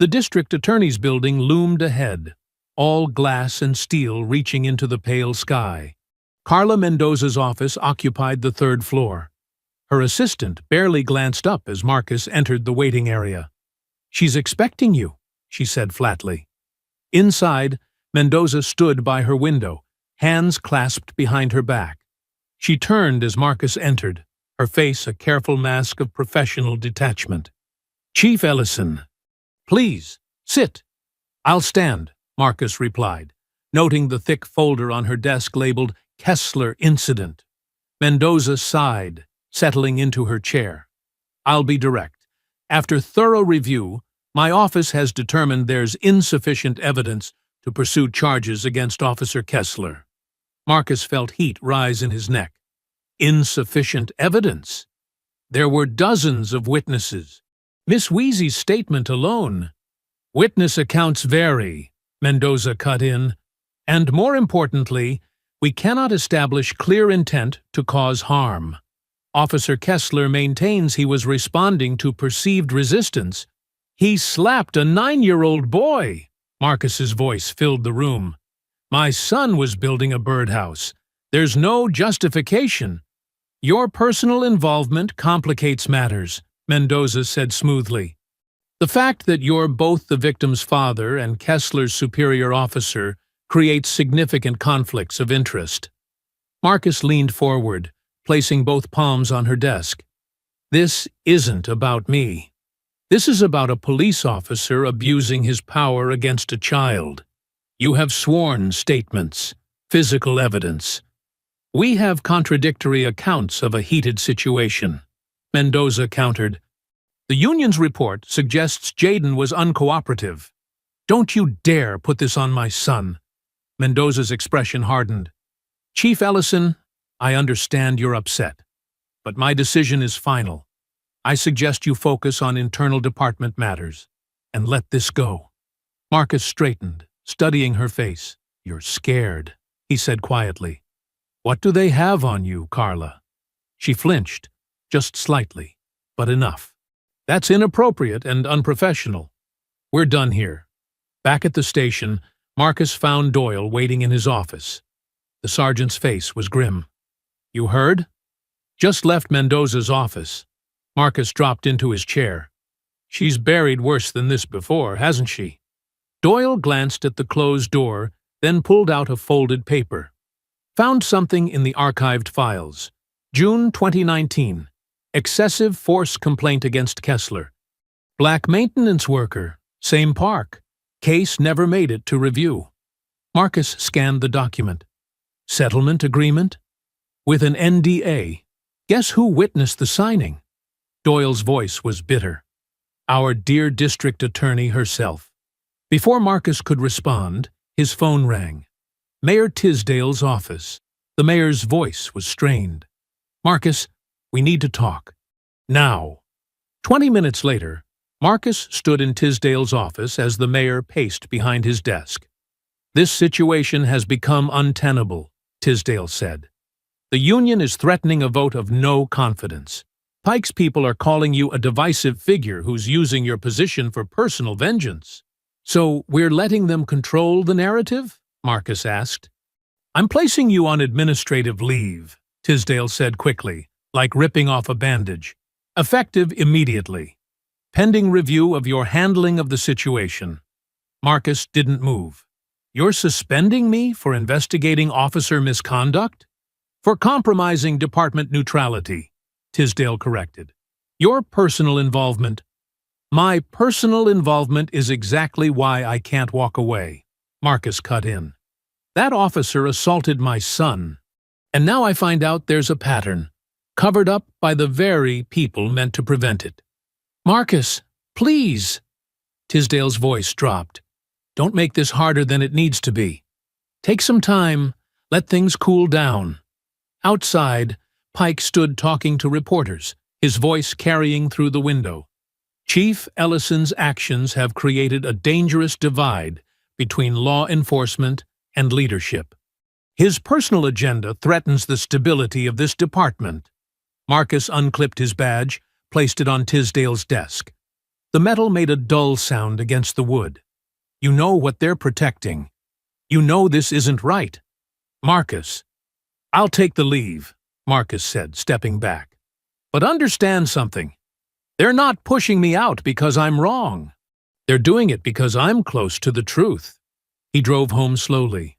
The district attorney's building loomed ahead, all glass and steel reaching into the pale sky. Carla Mendoza's office occupied the third floor. Her assistant barely glanced up as Marcus entered the waiting area. "She's expecting you," she said flatly. Inside, Mendoza stood by her window, hands clasped behind her back. She turned as Marcus entered, her face a careful mask of professional detachment. "Chief Ellison." "Please, sit." "I'll stand," Marcus replied, noting the thick folder on her desk labeled Kessler Incident. Mendoza sighed, settling into her chair. "I'll be direct. After thorough review, my office has determined there's insufficient evidence to pursue charges against Officer Kessler." Marcus felt heat rise in his neck. Insufficient evidence? There were dozens of witnesses. Miss Weezy's statement alone. "Witness accounts vary," Mendoza cut in. "And more importantly, we cannot establish clear intent to cause harm. Officer Kessler maintains he was responding to perceived resistance. He slapped a 9-year-old boy." Marcus's voice filled the room. "My son was building a birdhouse. There's no justification." "Your personal involvement complicates matters," Mendoza said smoothly. "The fact that you're both the victim's father and Kessler's superior officer creates significant conflicts of interest." Marcus leaned forward, placing both palms on her desk. "This isn't about me. This is about a police officer abusing his power against a child. You have sworn statements, physical evidence. We have contradictory accounts of a heated situation," Mendoza countered. "The union's report suggests Jaden was uncooperative. Don't you dare put this on my son." Mendoza's expression hardened. "Chief Ellison, I understand you're upset, but my decision is final. I suggest you focus on internal department matters and let this go." Marcus straightened, studying her face. "You're scared," he said quietly. "What do they have on you, Carla?" She flinched, just slightly, but enough. "That's inappropriate and unprofessional. We're done here." Back at the station, Marcus found Doyle waiting in his office. The sergeant's face was grim. "You heard?" "Just left Mendoza's office." Marcus dropped into his chair. "She's buried worse than this before, hasn't she?" Doyle glanced at the closed door, then pulled out a folded paper. "Found something in the archived files. June 2019. Excessive force complaint against Kessler. Black maintenance worker. Same park. Case never made it to review." Marcus scanned the document. "Settlement agreement? With an NDA. Guess who witnessed the signing?" Doyle's voice was bitter. "Our dear district attorney herself." Before Marcus could respond, his phone rang. Mayor Tisdale's office. The mayor's voice was strained. "Marcus, we need to talk. Now." 20 minutes later, Marcus stood in Tisdale's office as the mayor paced behind his desk. "This situation has become untenable," Tisdale said. "The union is threatening a vote of no confidence. Pike's people are calling you a divisive figure who's using your position for personal vengeance. So we're letting them control the narrative?" Marcus asked. I'm placing you on administrative leave, Tisdale said quickly, like ripping off a bandage. Effective immediately. Pending review of your handling of the situation. Marcus didn't move. You're suspending me for investigating officer misconduct? For compromising department neutrality, Tisdale corrected. Your personal involvement. My personal involvement is exactly why I can't walk away, Marcus cut in. That officer assaulted my son, and now I find out there's a pattern, covered up by the very people meant to prevent it. Marcus, please! Tisdale's voice dropped. Don't make this harder than it needs to be. Take some time, let things cool down. Outside, Pike stood talking to reporters, his voice carrying through the window. Chief Ellison's actions have created a dangerous divide between law enforcement and leadership. His personal agenda threatens the stability of this department. Marcus unclipped his badge, placed it on Tisdale's desk. The metal made a dull sound against the wood. You know what they're protecting. You know this isn't right. Marcus. I'll take the leave, Marcus said, stepping back. But understand something. They're not pushing me out because I'm wrong. They're doing it because I'm close to the truth. He drove home slowly,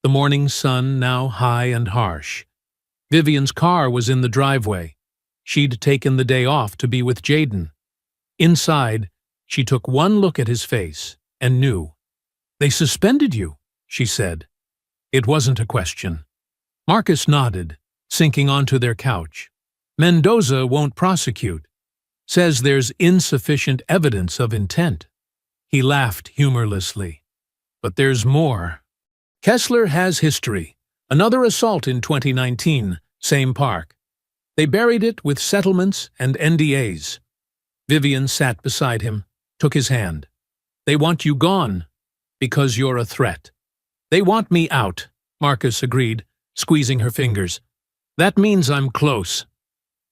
the morning sun now high and harsh. Vivian's car was in the driveway. She'd taken the day off to be with Jayden. Inside, she took one look at his face and knew. They suspended you, she said. It wasn't a question. Marcus nodded, sinking onto their couch. Mendoza won't prosecute. Says there's insufficient evidence of intent. He laughed humorlessly. But there's more. Kessler has history. Another assault in 2019, same park. They buried it with settlements and NDAs. Vivian sat beside him, took his hand. They want you gone, because you're a threat. They want me out, Marcus agreed, squeezing her fingers. That means I'm close.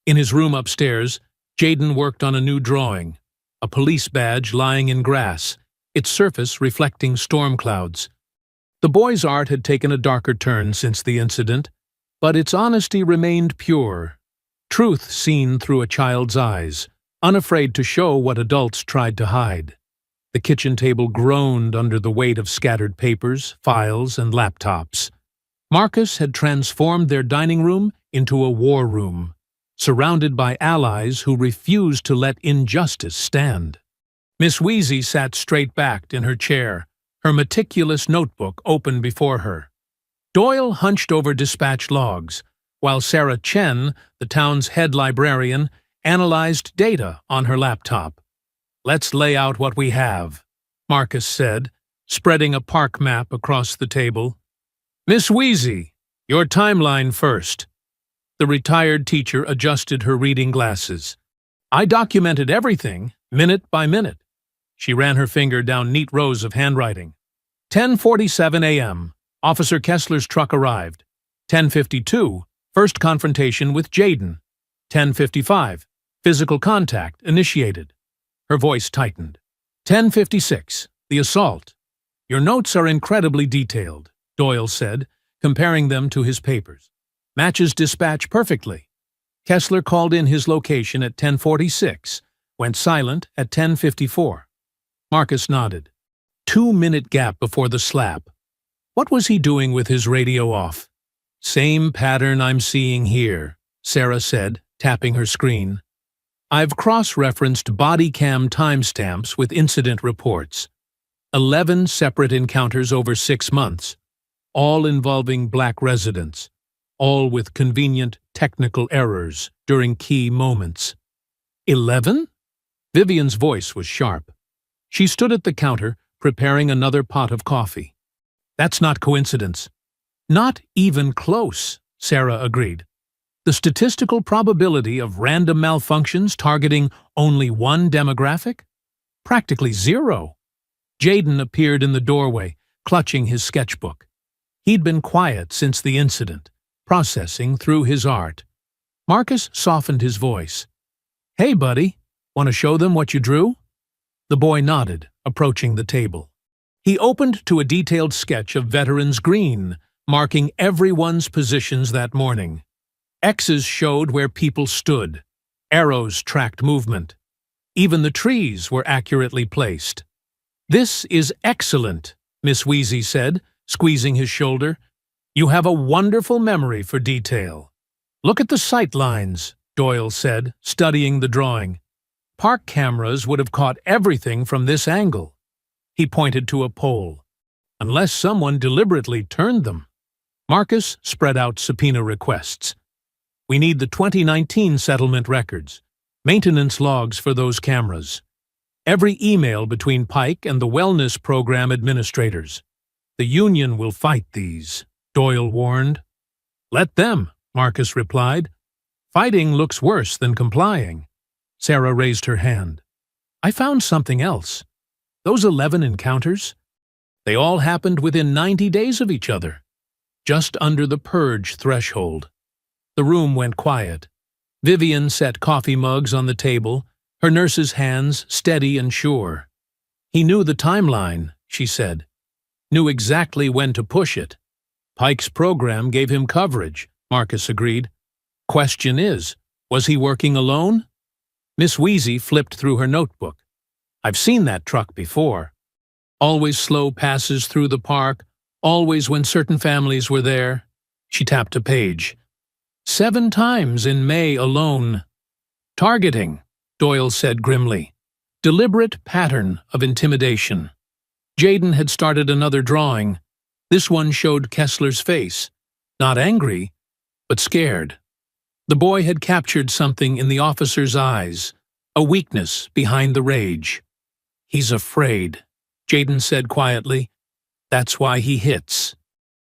In his room upstairs, Jayden worked on a new drawing, a police badge lying in grass, its surface reflecting storm clouds. The boy's art had taken a darker turn since the incident, but its honesty remained pure, truth seen through a child's eyes, unafraid to show what adults tried to hide. The kitchen table groaned under the weight of scattered papers, files, and laptops. Marcus had transformed their dining room into a war room, surrounded by allies who refused to let injustice stand. Miss Wheezy sat straight-backed in her chair, her meticulous notebook open before her. Doyle hunched over dispatch logs, while Sarah Chen, the town's head librarian, analyzed data on her laptop. Let's lay out what we have, Marcus said, spreading a park map across the table. Miss Wheezy, your timeline first. The retired teacher adjusted her reading glasses. I documented everything, minute by minute. She ran her finger down neat rows of handwriting. 10:47 a.m. Officer Kessler's truck arrived. 10:52. First confrontation with Jayden. 10:55. Physical contact initiated. Her voice tightened. 10:56. The assault. Your notes are incredibly detailed, Doyle said, comparing them to his papers. Matches dispatch perfectly. Kessler called in his location at 10:46, went silent at 10:54. Marcus nodded. 2-minute gap before the slap. What was he doing with his radio off? Same pattern I'm seeing here, Sarah said, tapping her screen. I've cross-referenced body cam timestamps with incident reports. 11 separate encounters over 6 months, all involving black residents, all with convenient technical errors during key moments. 11? Vivian's voice was sharp. She stood at the counter, preparing another pot of coffee. That's not coincidence. Not even close, Sarah agreed. The statistical probability of random malfunctions targeting only one demographic? Practically zero. Jayden appeared in the doorway, clutching his sketchbook. He'd been quiet since the incident, processing through his art. Marcus softened his voice. Hey, buddy, want to show them what you drew? The boy nodded, approaching the table. He opened to a detailed sketch of Veterans Green, marking everyone's positions that morning. X's showed where people stood. Arrows tracked movement. Even the trees were accurately placed. "This is excellent," Miss Wheezy said, squeezing his shoulder. "You have a wonderful memory for detail." "Look at the sight lines," Doyle said, studying the drawing. "Park cameras would have caught everything from this angle." He pointed to a pole. "Unless someone deliberately turned them." Marcus spread out subpoena requests. "We need the 2019 settlement records, maintenance logs for those cameras, every email between Pike and the wellness program administrators. The union will fight these," Doyle warned. "Let them," Marcus replied. "Fighting looks worse than complying." Sarah raised her hand. "I found something else. Those 11 encounters, they all happened within 90 days of each other, just under the purge threshold." The room went quiet. Vivian set coffee mugs on the table, her nurse's hands steady and sure. "He knew the timeline," she said. "Knew exactly when to push it." "Pike's program gave him coverage," Marcus agreed. "Question is, was he working alone?" Miss Wheezy flipped through her notebook. "I've seen that truck before. Always slow passes through the park, always when certain families were there." She tapped a page. 7 times in May alone. "Targeting," Doyle said grimly. "Deliberate pattern of intimidation." Jaden had started another drawing. This one showed Kessler's face. Not angry, but scared. The boy had captured something in the officer's eyes, a weakness behind the rage. "He's afraid," Jaden said quietly. "That's why he hits.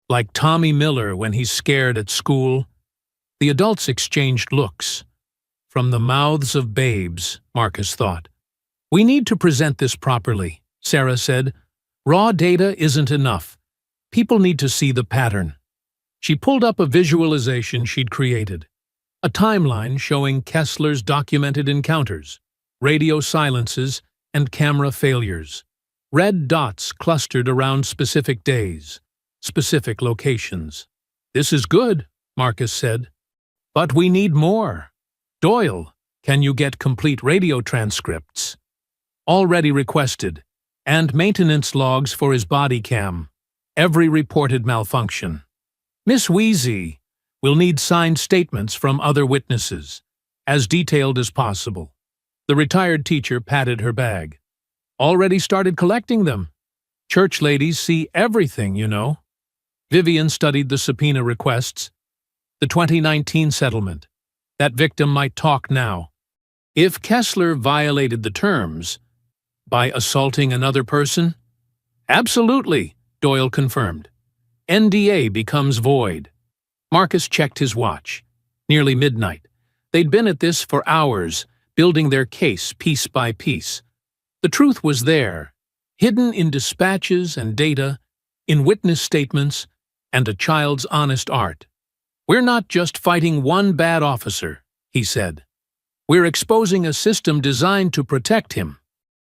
Like Tommy Miller when he's scared at school." The adults exchanged looks. From the mouths of babes, Marcus thought. "We need to present this properly," Sarah said. "Raw data isn't enough. People need to see the pattern." She pulled up a visualization she'd created. A timeline showing Kessler's documented encounters, radio silences, and camera failures. Red dots clustered around specific days, specific locations. "This is good," Marcus said. "But we need more. Doyle, can you get complete radio transcripts?" "Already requested, and maintenance logs for his body cam. Every reported malfunction." "Miss Wheezy, we'll need signed statements from other witnesses, as detailed as possible." The retired teacher patted her bag. "Already started collecting them. Church ladies see everything, you know." Vivian studied the subpoena requests. The 2019 settlement. That victim might talk now. If Kessler violated the terms, by assaulting another person? "Absolutely," Doyle confirmed. "NDA becomes void." Marcus checked his watch. Nearly midnight. They'd been at this for hours, building their case piece by piece. The truth was there, hidden in dispatches and data, in witness statements, and a child's honest art. "We're not just fighting one bad officer," he said. "We're exposing a system designed to protect him,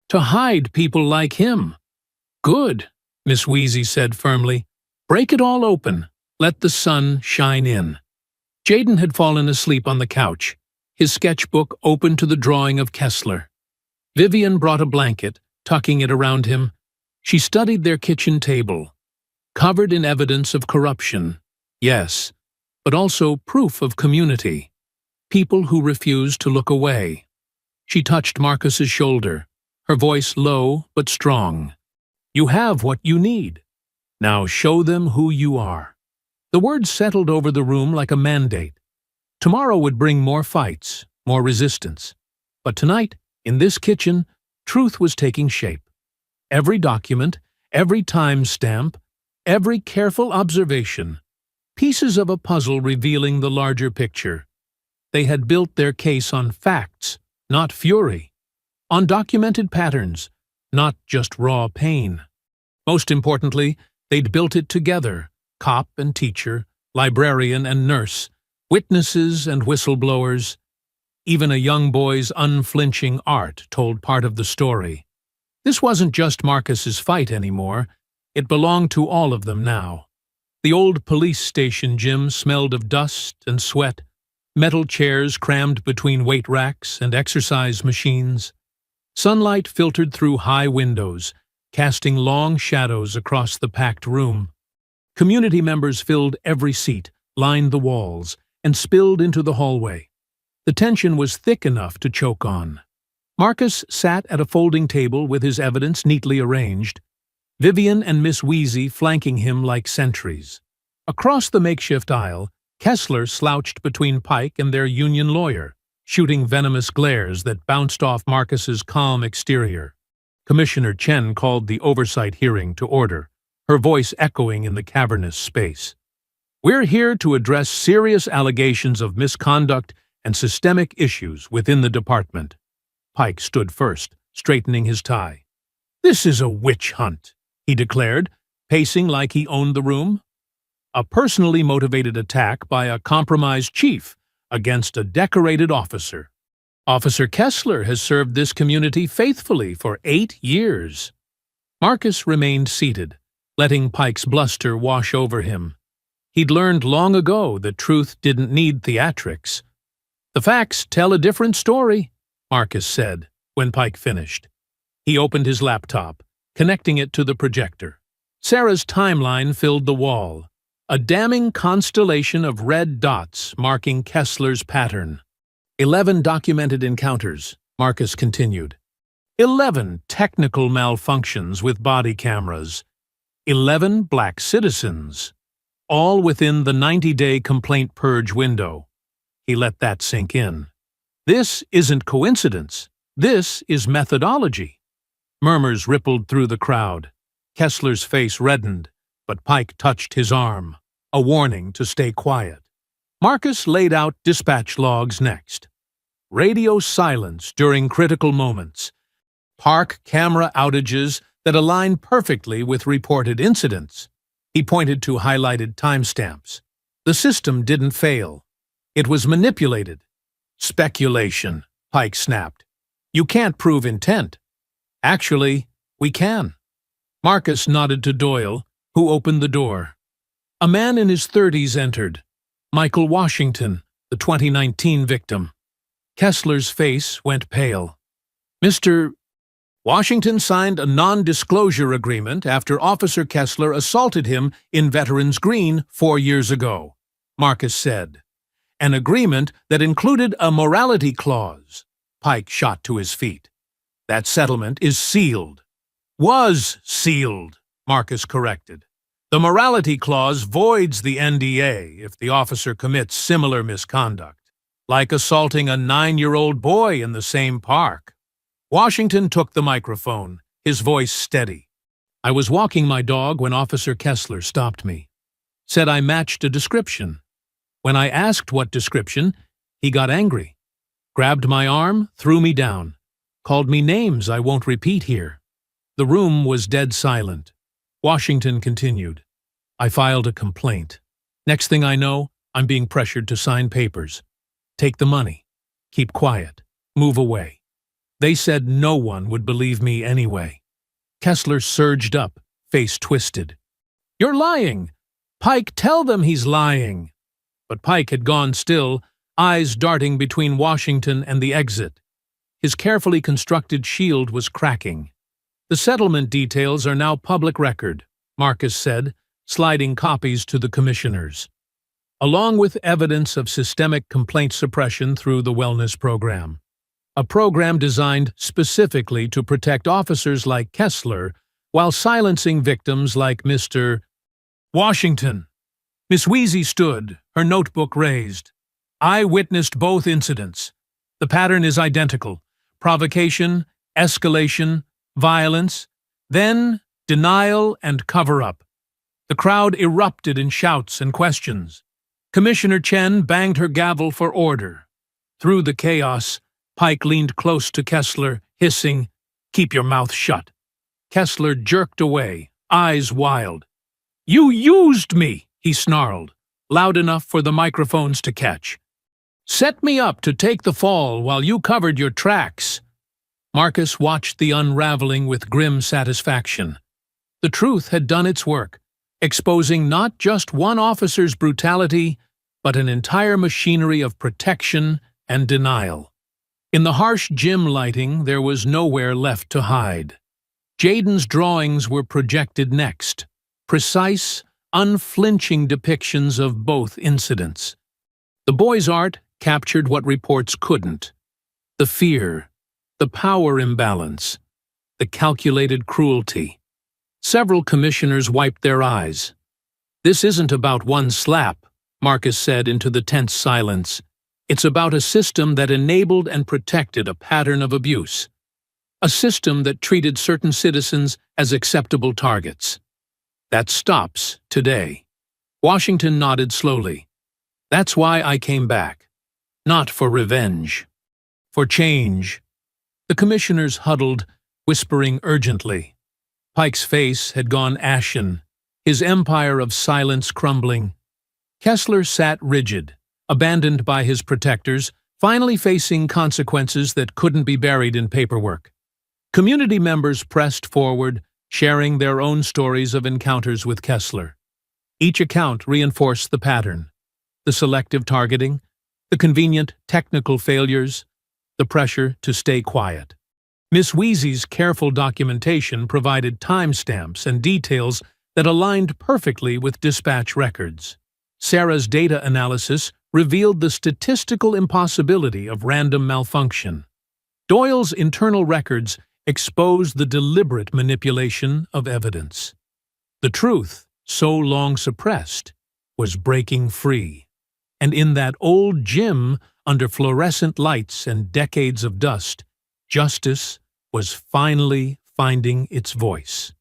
to hide people like him." "Good," Miss Wheezy said firmly. "Break it all open. Let the sun shine in." Jaden had fallen asleep on the couch, his sketchbook open to the drawing of Kessler. Vivian brought a blanket, tucking it around him. She studied their kitchen table. Covered in evidence of corruption, yes, but also proof of community. People who refused to look away. She touched Marcus's shoulder, her voice low but strong. "You have what you need. Now show them who you are." The words settled over the room like a mandate. Tomorrow would bring more fights, more resistance. But tonight, in this kitchen, truth was taking shape. Every document, every time stamp, every careful observation, pieces of a puzzle revealing the larger picture. They had built their case on facts, not fury, on documented patterns, not just raw pain. Most importantly, they'd built it together, cop and teacher, librarian and nurse, witnesses and whistleblowers. Even a young boy's unflinching art told part of the story. This wasn't just Marcus's fight anymore. It belonged to all of them now. The old police station gym smelled of dust and sweat, metal chairs crammed between weight racks and exercise machines. Sunlight filtered through high windows, casting long shadows across the packed room. Community members filled every seat, lined the walls, and spilled into the hallway. The tension was thick enough to choke on. Marcus sat at a folding table with his evidence neatly arranged, Vivian and Miss Wheezy flanking him like sentries. Across the makeshift aisle, Kessler slouched between Pike and their union lawyer, shooting venomous glares that bounced off Marcus's calm exterior. Commissioner Chen called the oversight hearing to order, her voice echoing in the cavernous space. "We're here to address serious allegations of misconduct and systemic issues within the department." Pike stood first, straightening his tie. "This is a witch hunt," he declared, pacing like he owned the room. "A personally motivated attack by a compromised chief against a decorated officer. Officer Kessler has served this community faithfully for 8 years." Marcus remained seated, letting Pike's bluster wash over him. He'd learned long ago that truth didn't need theatrics. "The facts tell a different story," Marcus said, when Pike finished. He opened his laptop, connecting it to the projector. Sarah's timeline filled the wall, a damning constellation of red dots marking Kessler's pattern. 11 documented encounters, Marcus continued. 11 technical malfunctions with body cameras. 11 black citizens. All within the 90-day complaint purge window. He let that sink in. This isn't coincidence. This is methodology. Murmurs rippled through the crowd. Kessler's face reddened, but Pike touched his arm, a warning to stay quiet. Marcus laid out dispatch logs next. Radio silence during critical moments. Park camera outages that align perfectly with reported incidents. He pointed to highlighted timestamps. The system didn't fail. It was manipulated. "Speculation," Pike snapped. "You can't prove intent." "Actually, we can." Marcus nodded to Doyle, who opened the door. A man in his 30s entered. Michael Washington, the 2019 victim. Kessler's face went pale. "Mr. Washington signed a non-disclosure agreement after Officer Kessler assaulted him in Veterans Green 4 years ago," Marcus said. "An agreement that included a morality clause." Pike shot to his feet. "That settlement is sealed." "Was sealed," Marcus corrected. "The morality clause voids the NDA if the officer commits similar misconduct, like assaulting a 9-year-old boy in the same park." Washington took the microphone, his voice steady. "I was walking my dog when Officer Kessler stopped me. Said I matched a description. When I asked what description, he got angry. Grabbed my arm, threw me down. Called me names I won't repeat here." The room was dead silent. Washington continued. "I filed a complaint. Next thing I know, I'm being pressured to sign papers. Take the money. Keep quiet. Move away. They said no one would believe me anyway." Kessler surged up, face twisted. "You're lying! Pike, tell them he's lying!" But Pike had gone still, eyes darting between Washington and the exit. His carefully constructed shield was cracking. "The settlement details are now public record," Marcus said, sliding copies to the commissioners, along with evidence of systemic complaint suppression through the wellness program. A program designed specifically to protect officers like Kessler while silencing victims like Mr. Washington. Miss Wheezy stood, her notebook raised. "I witnessed both incidents. The pattern is identical. Provocation, escalation, violence, then denial and cover-up." The crowd erupted in shouts and questions. Commissioner Chen banged her gavel for order. Through the chaos, Pike leaned close to Kessler, hissing, "Keep your mouth shut." Kessler jerked away, eyes wild. "You used me," he snarled, loud enough for the microphones to catch. "Set me up to take the fall while you covered your tracks." Marcus watched the unraveling with grim satisfaction. The truth had done its work, exposing not just one officer's brutality, but an entire machinery of protection and denial. In the harsh gym lighting, there was nowhere left to hide. Jaden's drawings were projected next, precise, unflinching depictions of both incidents. The boy's art captured what reports couldn't: the fear, the power imbalance, the calculated cruelty. Several commissioners wiped their eyes. "This isn't about one slap," Marcus said into the tense silence. "It's about a system that enabled and protected a pattern of abuse. A system that treated certain citizens as acceptable targets. That stops today." Washington nodded slowly. "That's why I came back. Not for revenge. For change." The commissioners huddled, whispering urgently. Pike's face had gone ashen, his empire of silence crumbling. Kessler sat rigid, abandoned by his protectors, finally facing consequences that couldn't be buried in paperwork. Community members pressed forward, sharing their own stories of encounters with Kessler. Each account reinforced the pattern: the selective targeting, the convenient technical failures, the pressure to stay quiet. Miss Wheezy's careful documentation provided timestamps and details that aligned perfectly with dispatch records. Sarah's data analysis revealed the statistical impossibility of random malfunction. Doyle's internal records exposed the deliberate manipulation of evidence. The truth, so long suppressed, was breaking free. And in that old gym, under fluorescent lights and decades of dust, justice was finally finding its voice.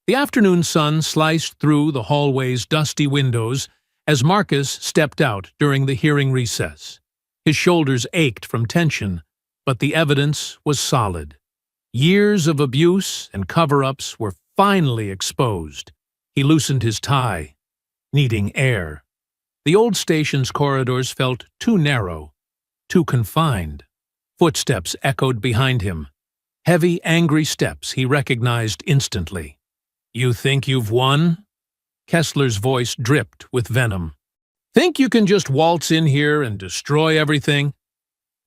The afternoon sun sliced through the hallway's dusty windows as Marcus stepped out during the hearing recess. His shoulders ached from tension, but the evidence was solid. Years of abuse and cover-ups were finally exposed. He loosened his tie, needing air. The old station's corridors felt too narrow, too confined. Footsteps echoed behind him. Heavy, angry steps he recognized instantly. "You think you've won?" Kessler's voice dripped with venom. "Think you can just waltz in here and destroy everything?"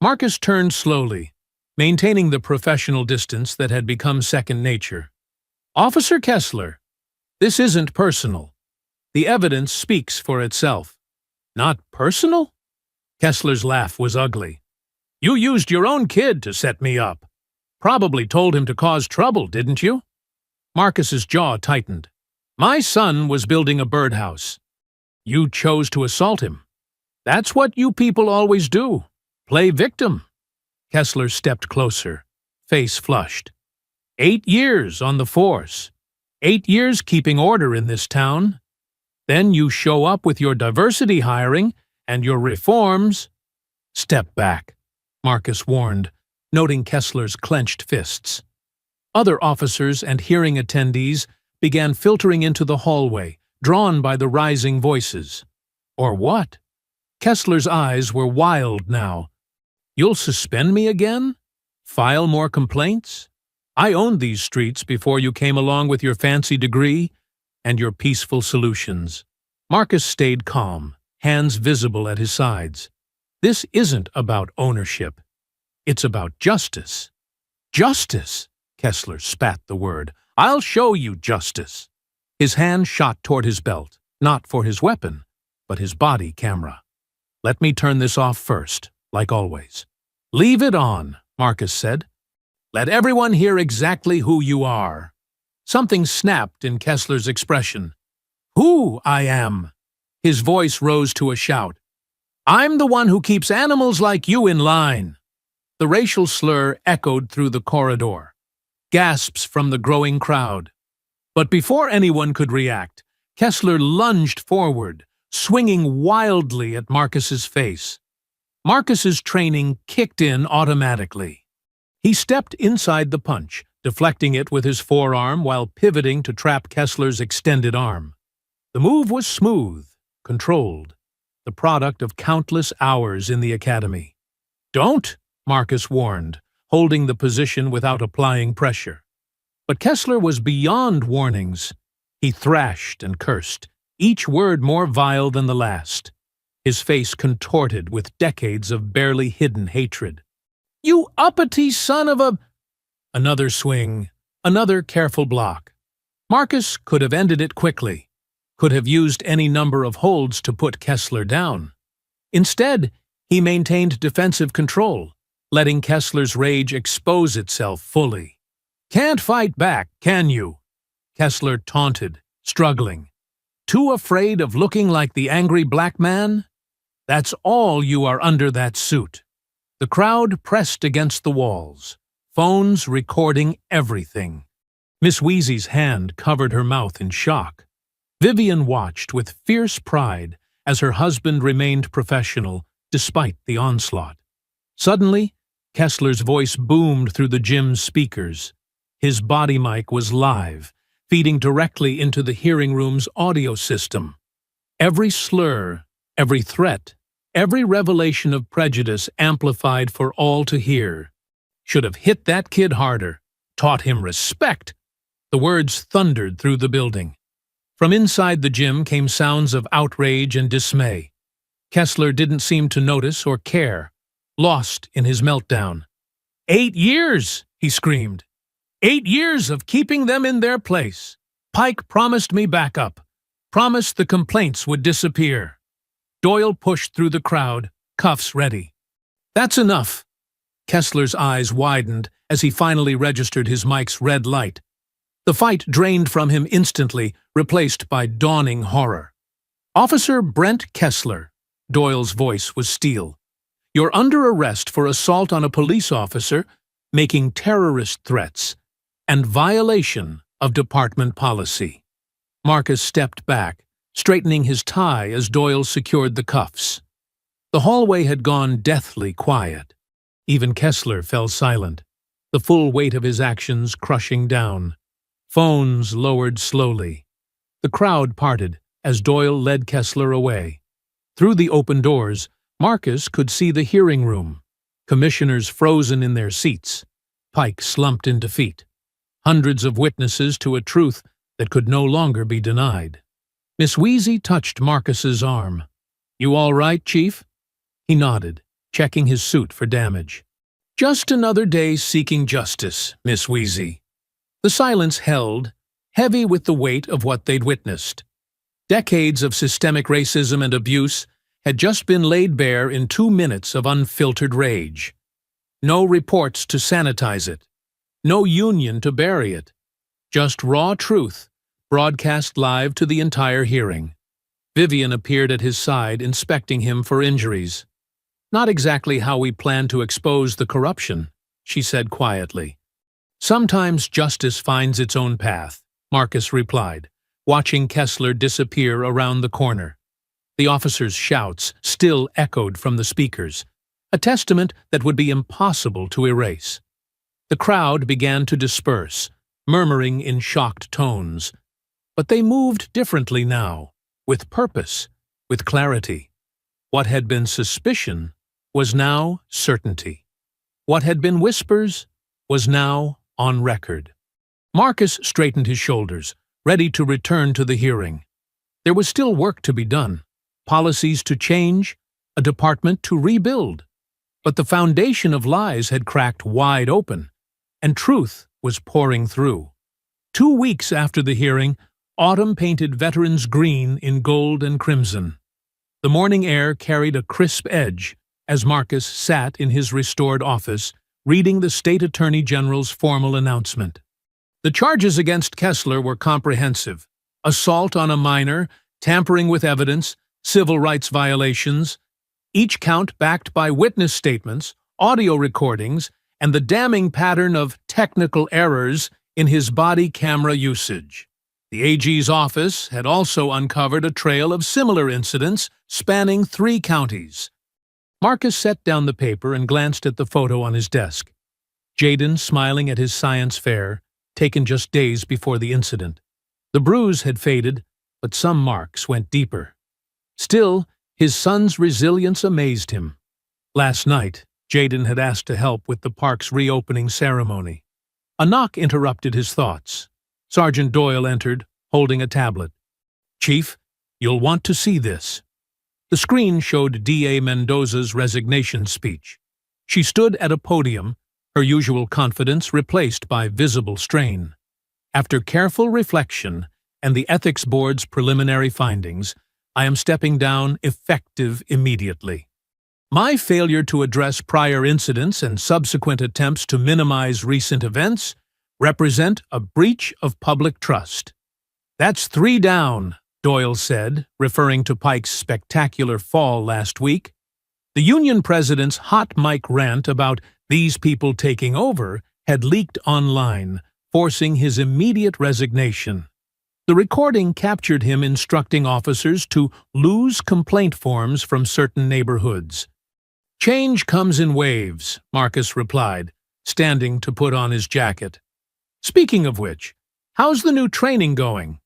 Marcus turned slowly, maintaining the professional distance that had become second nature. "Officer Kessler, this isn't personal. The evidence speaks for itself." "Not personal?" Kessler's laugh was ugly. "You used your own kid to set me up. Probably told him to cause trouble, didn't you?" Marcus's jaw tightened. "My son was building a birdhouse. You chose to assault him. That's what you people always do. Play victim." Kessler stepped closer, face flushed. 8 years on the force. 8 years keeping order in this town. Then you show up with your diversity hiring and your reforms. "Step back," Marcus warned, noting Kessler's clenched fists. Other officers and hearing attendees began filtering into the hallway, drawn by the rising voices. Or what? Kessler's eyes were wild now. "You'll suspend me again? File more complaints? I owned these streets before you came along with your fancy degree and your peaceful solutions." Marcus stayed calm, hands visible at his sides. "This isn't about ownership. It's about justice." "Justice?" Kessler spat the word. "I'll show you justice." His hand shot toward his belt, not for his weapon, but his body camera. "Let me turn this off first, like always." "Leave it on," Marcus said. "Let everyone hear exactly who you are." Something snapped in Kessler's expression. "Who I am?" His voice rose to a shout. "I'm the one who keeps animals like you in line." The racial slur echoed through the corridor. Gasps from the growing crowd. But before anyone could react, Kessler lunged forward, swinging wildly at Marcus's face. Marcus's training kicked in automatically. He stepped inside the punch, deflecting it with his forearm while pivoting to trap Kessler's extended arm. The move was smooth, controlled, the product of countless hours in the academy. "Don't!" Marcus warned, holding the position without applying pressure. But Kessler was beyond warnings. He thrashed and cursed, each word more vile than the last, his face contorted with decades of barely hidden hatred. "You uppity son of a—" Another swing, another careful block. Marcus could have ended it quickly, could have used any number of holds to put Kessler down. Instead, he maintained defensive control, letting Kessler's rage expose itself fully. "Can't fight back, can you?" Kessler taunted, struggling. "Too afraid of looking like the angry black man? That's all you are under that suit." The crowd pressed against the walls, phones recording everything. Miss Wheezy's hand covered her mouth in shock. Vivian watched with fierce pride as her husband remained professional despite the onslaught. Suddenly, Kessler's voice boomed through the gym's speakers. His body mic was live, feeding directly into the hearing room's audio system. Every slur, every threat, every revelation of prejudice amplified for all to hear. "Should have hit that kid harder, taught him respect." The words thundered through the building. From inside the gym came sounds of outrage and dismay. Kessler didn't seem to notice or care, lost in his meltdown. 8 years, he screamed. 8 years of keeping them in their place. Pike promised me backup, promised the complaints would disappear. Doyle pushed through the crowd, cuffs ready. "That's enough." Kessler's eyes widened as he finally registered his mic's red light. The fight drained from him instantly, replaced by dawning horror. "Officer Brent Kessler," Doyle's voice was steel. "You're under arrest for assault on a police officer, making terrorist threats, and violation of department policy." Marcus stepped back, straightening his tie as Doyle secured the cuffs. The hallway had gone deathly quiet. Even Kessler fell silent, the full weight of his actions crushing down. Phones lowered slowly. The crowd parted as Doyle led Kessler away. Through the open doors, Marcus could see the hearing room, commissioners frozen in their seats, Pike slumped in defeat, hundreds of witnesses to a truth that could no longer be denied. Miss Wheezy touched Marcus's arm. "You all right, Chief?" He nodded, checking his suit for damage. "Just another day seeking justice, Miss Wheezy." The silence held, heavy with the weight of what they'd witnessed. Decades of systemic racism and abuse had just been laid bare in 2 minutes of unfiltered rage. No reports to sanitize it, no union to bury it, just raw truth, broadcast live to the entire hearing. Vivian appeared at his side, inspecting him for injuries. "Not exactly how we plan to expose the corruption," she said quietly. "Sometimes justice finds its own path," Marcus replied, watching Kessler disappear around the corner. The officer's shouts still echoed from the speakers, a testament that would be impossible to erase. The crowd began to disperse, murmuring in shocked tones. But they moved differently now, with purpose, with clarity. What had been suspicion was now certainty. What had been whispers was now on record. Marcus straightened his shoulders, ready to return to the hearing. There was still work to be done, policies to change, a department to rebuild. But the foundation of lies had cracked wide open, and truth was pouring through. 2 weeks after the hearing, autumn painted veterans green in gold and crimson. The morning air carried a crisp edge as Marcus sat in his restored office, reading the State Attorney General's formal announcement. The charges against Kessler were comprehensive: assault on a minor, tampering with evidence, civil rights violations, each count backed by witness statements, audio recordings, and the damning pattern of technical errors in his body camera usage. The AG's office had also uncovered a trail of similar incidents spanning 3 counties. Marcus set down the paper and glanced at the photo on his desk. Jaden smiling at his science fair, taken just days before the incident. The bruise had faded, but some marks went deeper. Still, his son's resilience amazed him. Last night, Jaden had asked to help with the park's reopening ceremony. A knock interrupted his thoughts. Sergeant Doyle entered, holding a tablet. "Chief, you'll want to see this." The screen showed D.A. Mendoza's resignation speech. She stood at a podium, her usual confidence replaced by visible strain. "After careful reflection and the Ethics Board's preliminary findings, I am stepping down effective immediately. My failure to address prior incidents and subsequent attempts to minimize recent events represent a breach of public trust." "That's 3 down," Doyle said, referring to Pike's spectacular fall last week. The union president's hot mic rant about these people taking over had leaked online, forcing his immediate resignation. The recording captured him instructing officers to lose complaint forms from certain neighborhoods. "Change comes in waves," Marcus replied, standing to put on his jacket. "Speaking of which, how's the new training going?"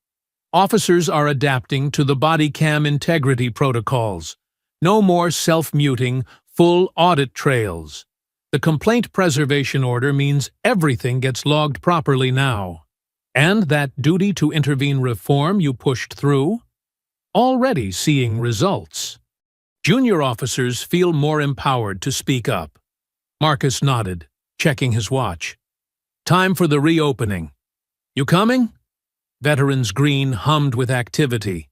"Officers are adapting to the body cam integrity protocols. No more self-muting, full audit trails. The complaint preservation order means everything gets logged properly now. And that duty to intervene reform you pushed through? Already seeing results. Junior officers feel more empowered to speak up." Marcus nodded, checking his watch. "Time for the reopening. You coming?" Veterans Green hummed with activity.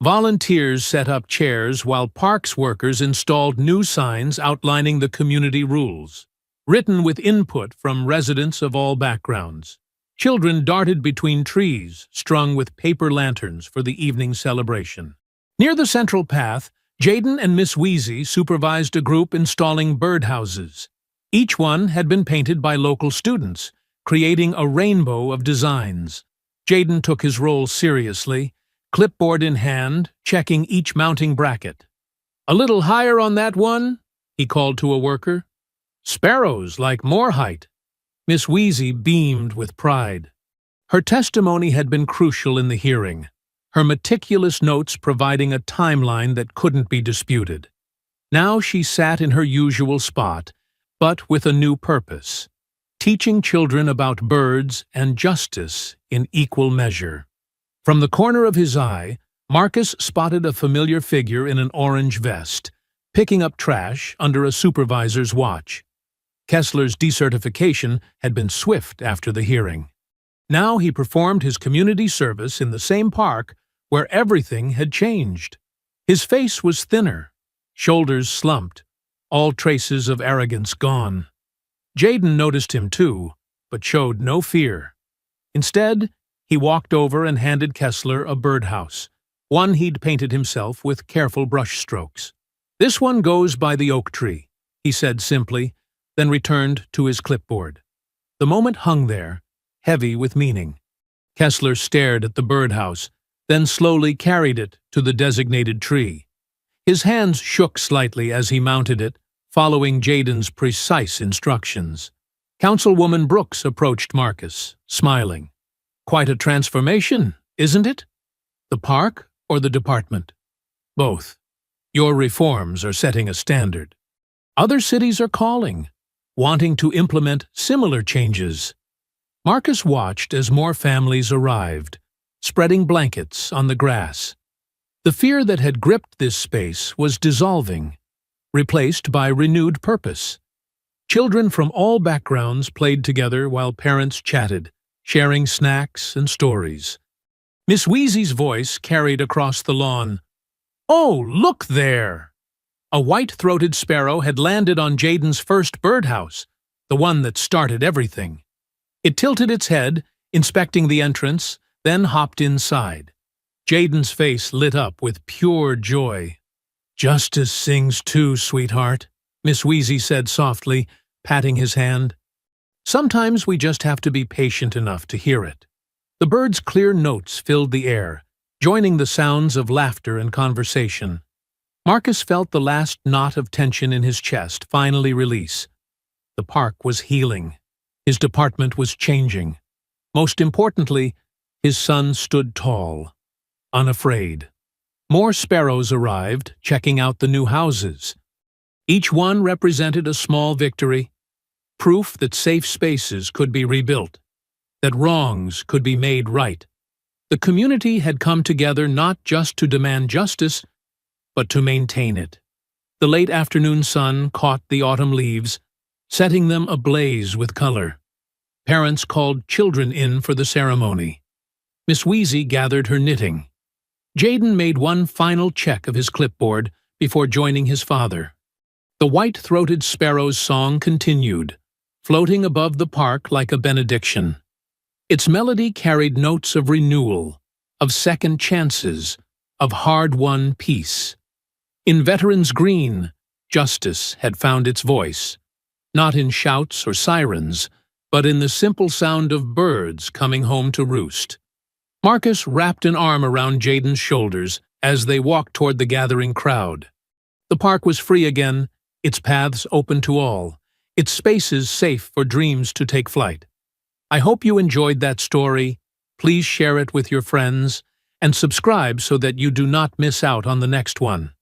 Volunteers set up chairs while parks workers installed new signs outlining the community rules, written with input from residents of all backgrounds. Children darted between trees, strung with paper lanterns for the evening celebration. Near the central path, Jaden and Miss Wheezy supervised a group installing birdhouses. Each one had been painted by local students, creating a rainbow of designs. Jaden took his role seriously, clipboard in hand, checking each mounting bracket. "A little higher on that one," he called to a worker. "Sparrows like more height." Miss Wheezy beamed with pride. Her testimony had been crucial in the hearing, her meticulous notes providing a timeline that couldn't be disputed. Now she sat in her usual spot, but with a new purpose, teaching children about birds and justice in equal measure. From the corner of his eye, Marcus spotted a familiar figure in an orange vest, picking up trash under a supervisor's watch. Kessler's decertification had been swift after the hearing. Now he performed his community service in the same park where everything had changed. His face was thinner, shoulders slumped, all traces of arrogance gone. Jaden noticed him too, but showed no fear. Instead, he walked over and handed Kessler a birdhouse, one he'd painted himself with careful brushstrokes. "This one goes by the oak tree," he said simply, then returned to his clipboard. The moment hung there, heavy with meaning. Kessler stared at the birdhouse, then slowly carried it to the designated tree. His hands shook slightly as he mounted it, following Jaden's precise instructions. Councilwoman Brooks approached Marcus, smiling. "Quite a transformation, isn't it? The park or the department?" "Both. Your reforms are setting a standard. Other cities are calling, wanting to implement similar changes." Marcus watched as more families arrived, spreading blankets on the grass. The fear that had gripped this space was dissolving, replaced by renewed purpose. Children from all backgrounds played together while parents chatted, sharing snacks and stories. Miss Wheezy's voice carried across the lawn. "Oh, look there!" A white-throated sparrow had landed on Jaden's first birdhouse, the one that started everything. It tilted its head, inspecting the entrance, then hopped inside. Jaden's face lit up with pure joy. "Justice sings too, sweetheart," Miss Wheezy said softly, patting his hand. "Sometimes we just have to be patient enough to hear it." The bird's clear notes filled the air, joining the sounds of laughter and conversation. Marcus felt the last knot of tension in his chest finally release. The park was healing. His department was changing. Most importantly, his son stood tall, unafraid. More sparrows arrived, checking out the new houses. Each one represented a small victory, proof that safe spaces could be rebuilt, that wrongs could be made right. The community had come together not just to demand justice, but to maintain it. The late afternoon sun caught the autumn leaves, setting them ablaze with color. Parents called children in for the ceremony. Miss Wheezy gathered her knitting. Jaden made one final check of his clipboard before joining his father. The white-throated sparrow's song continued, floating above the park like a benediction. Its melody carried notes of renewal, of second chances, of hard-won peace. In Veterans Green, justice had found its voice, not in shouts or sirens, but in the simple sound of birds coming home to roost. Marcus wrapped an arm around Jaden's shoulders as they walked toward the gathering crowd. The park was free again, its paths open to all, its spaces safe for dreams to take flight. I hope you enjoyed that story. Please share it with your friends and subscribe so that you do not miss out on the next one.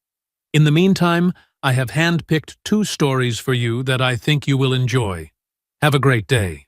In the meantime, I have handpicked 2 stories for you that I think you will enjoy. Have a great day.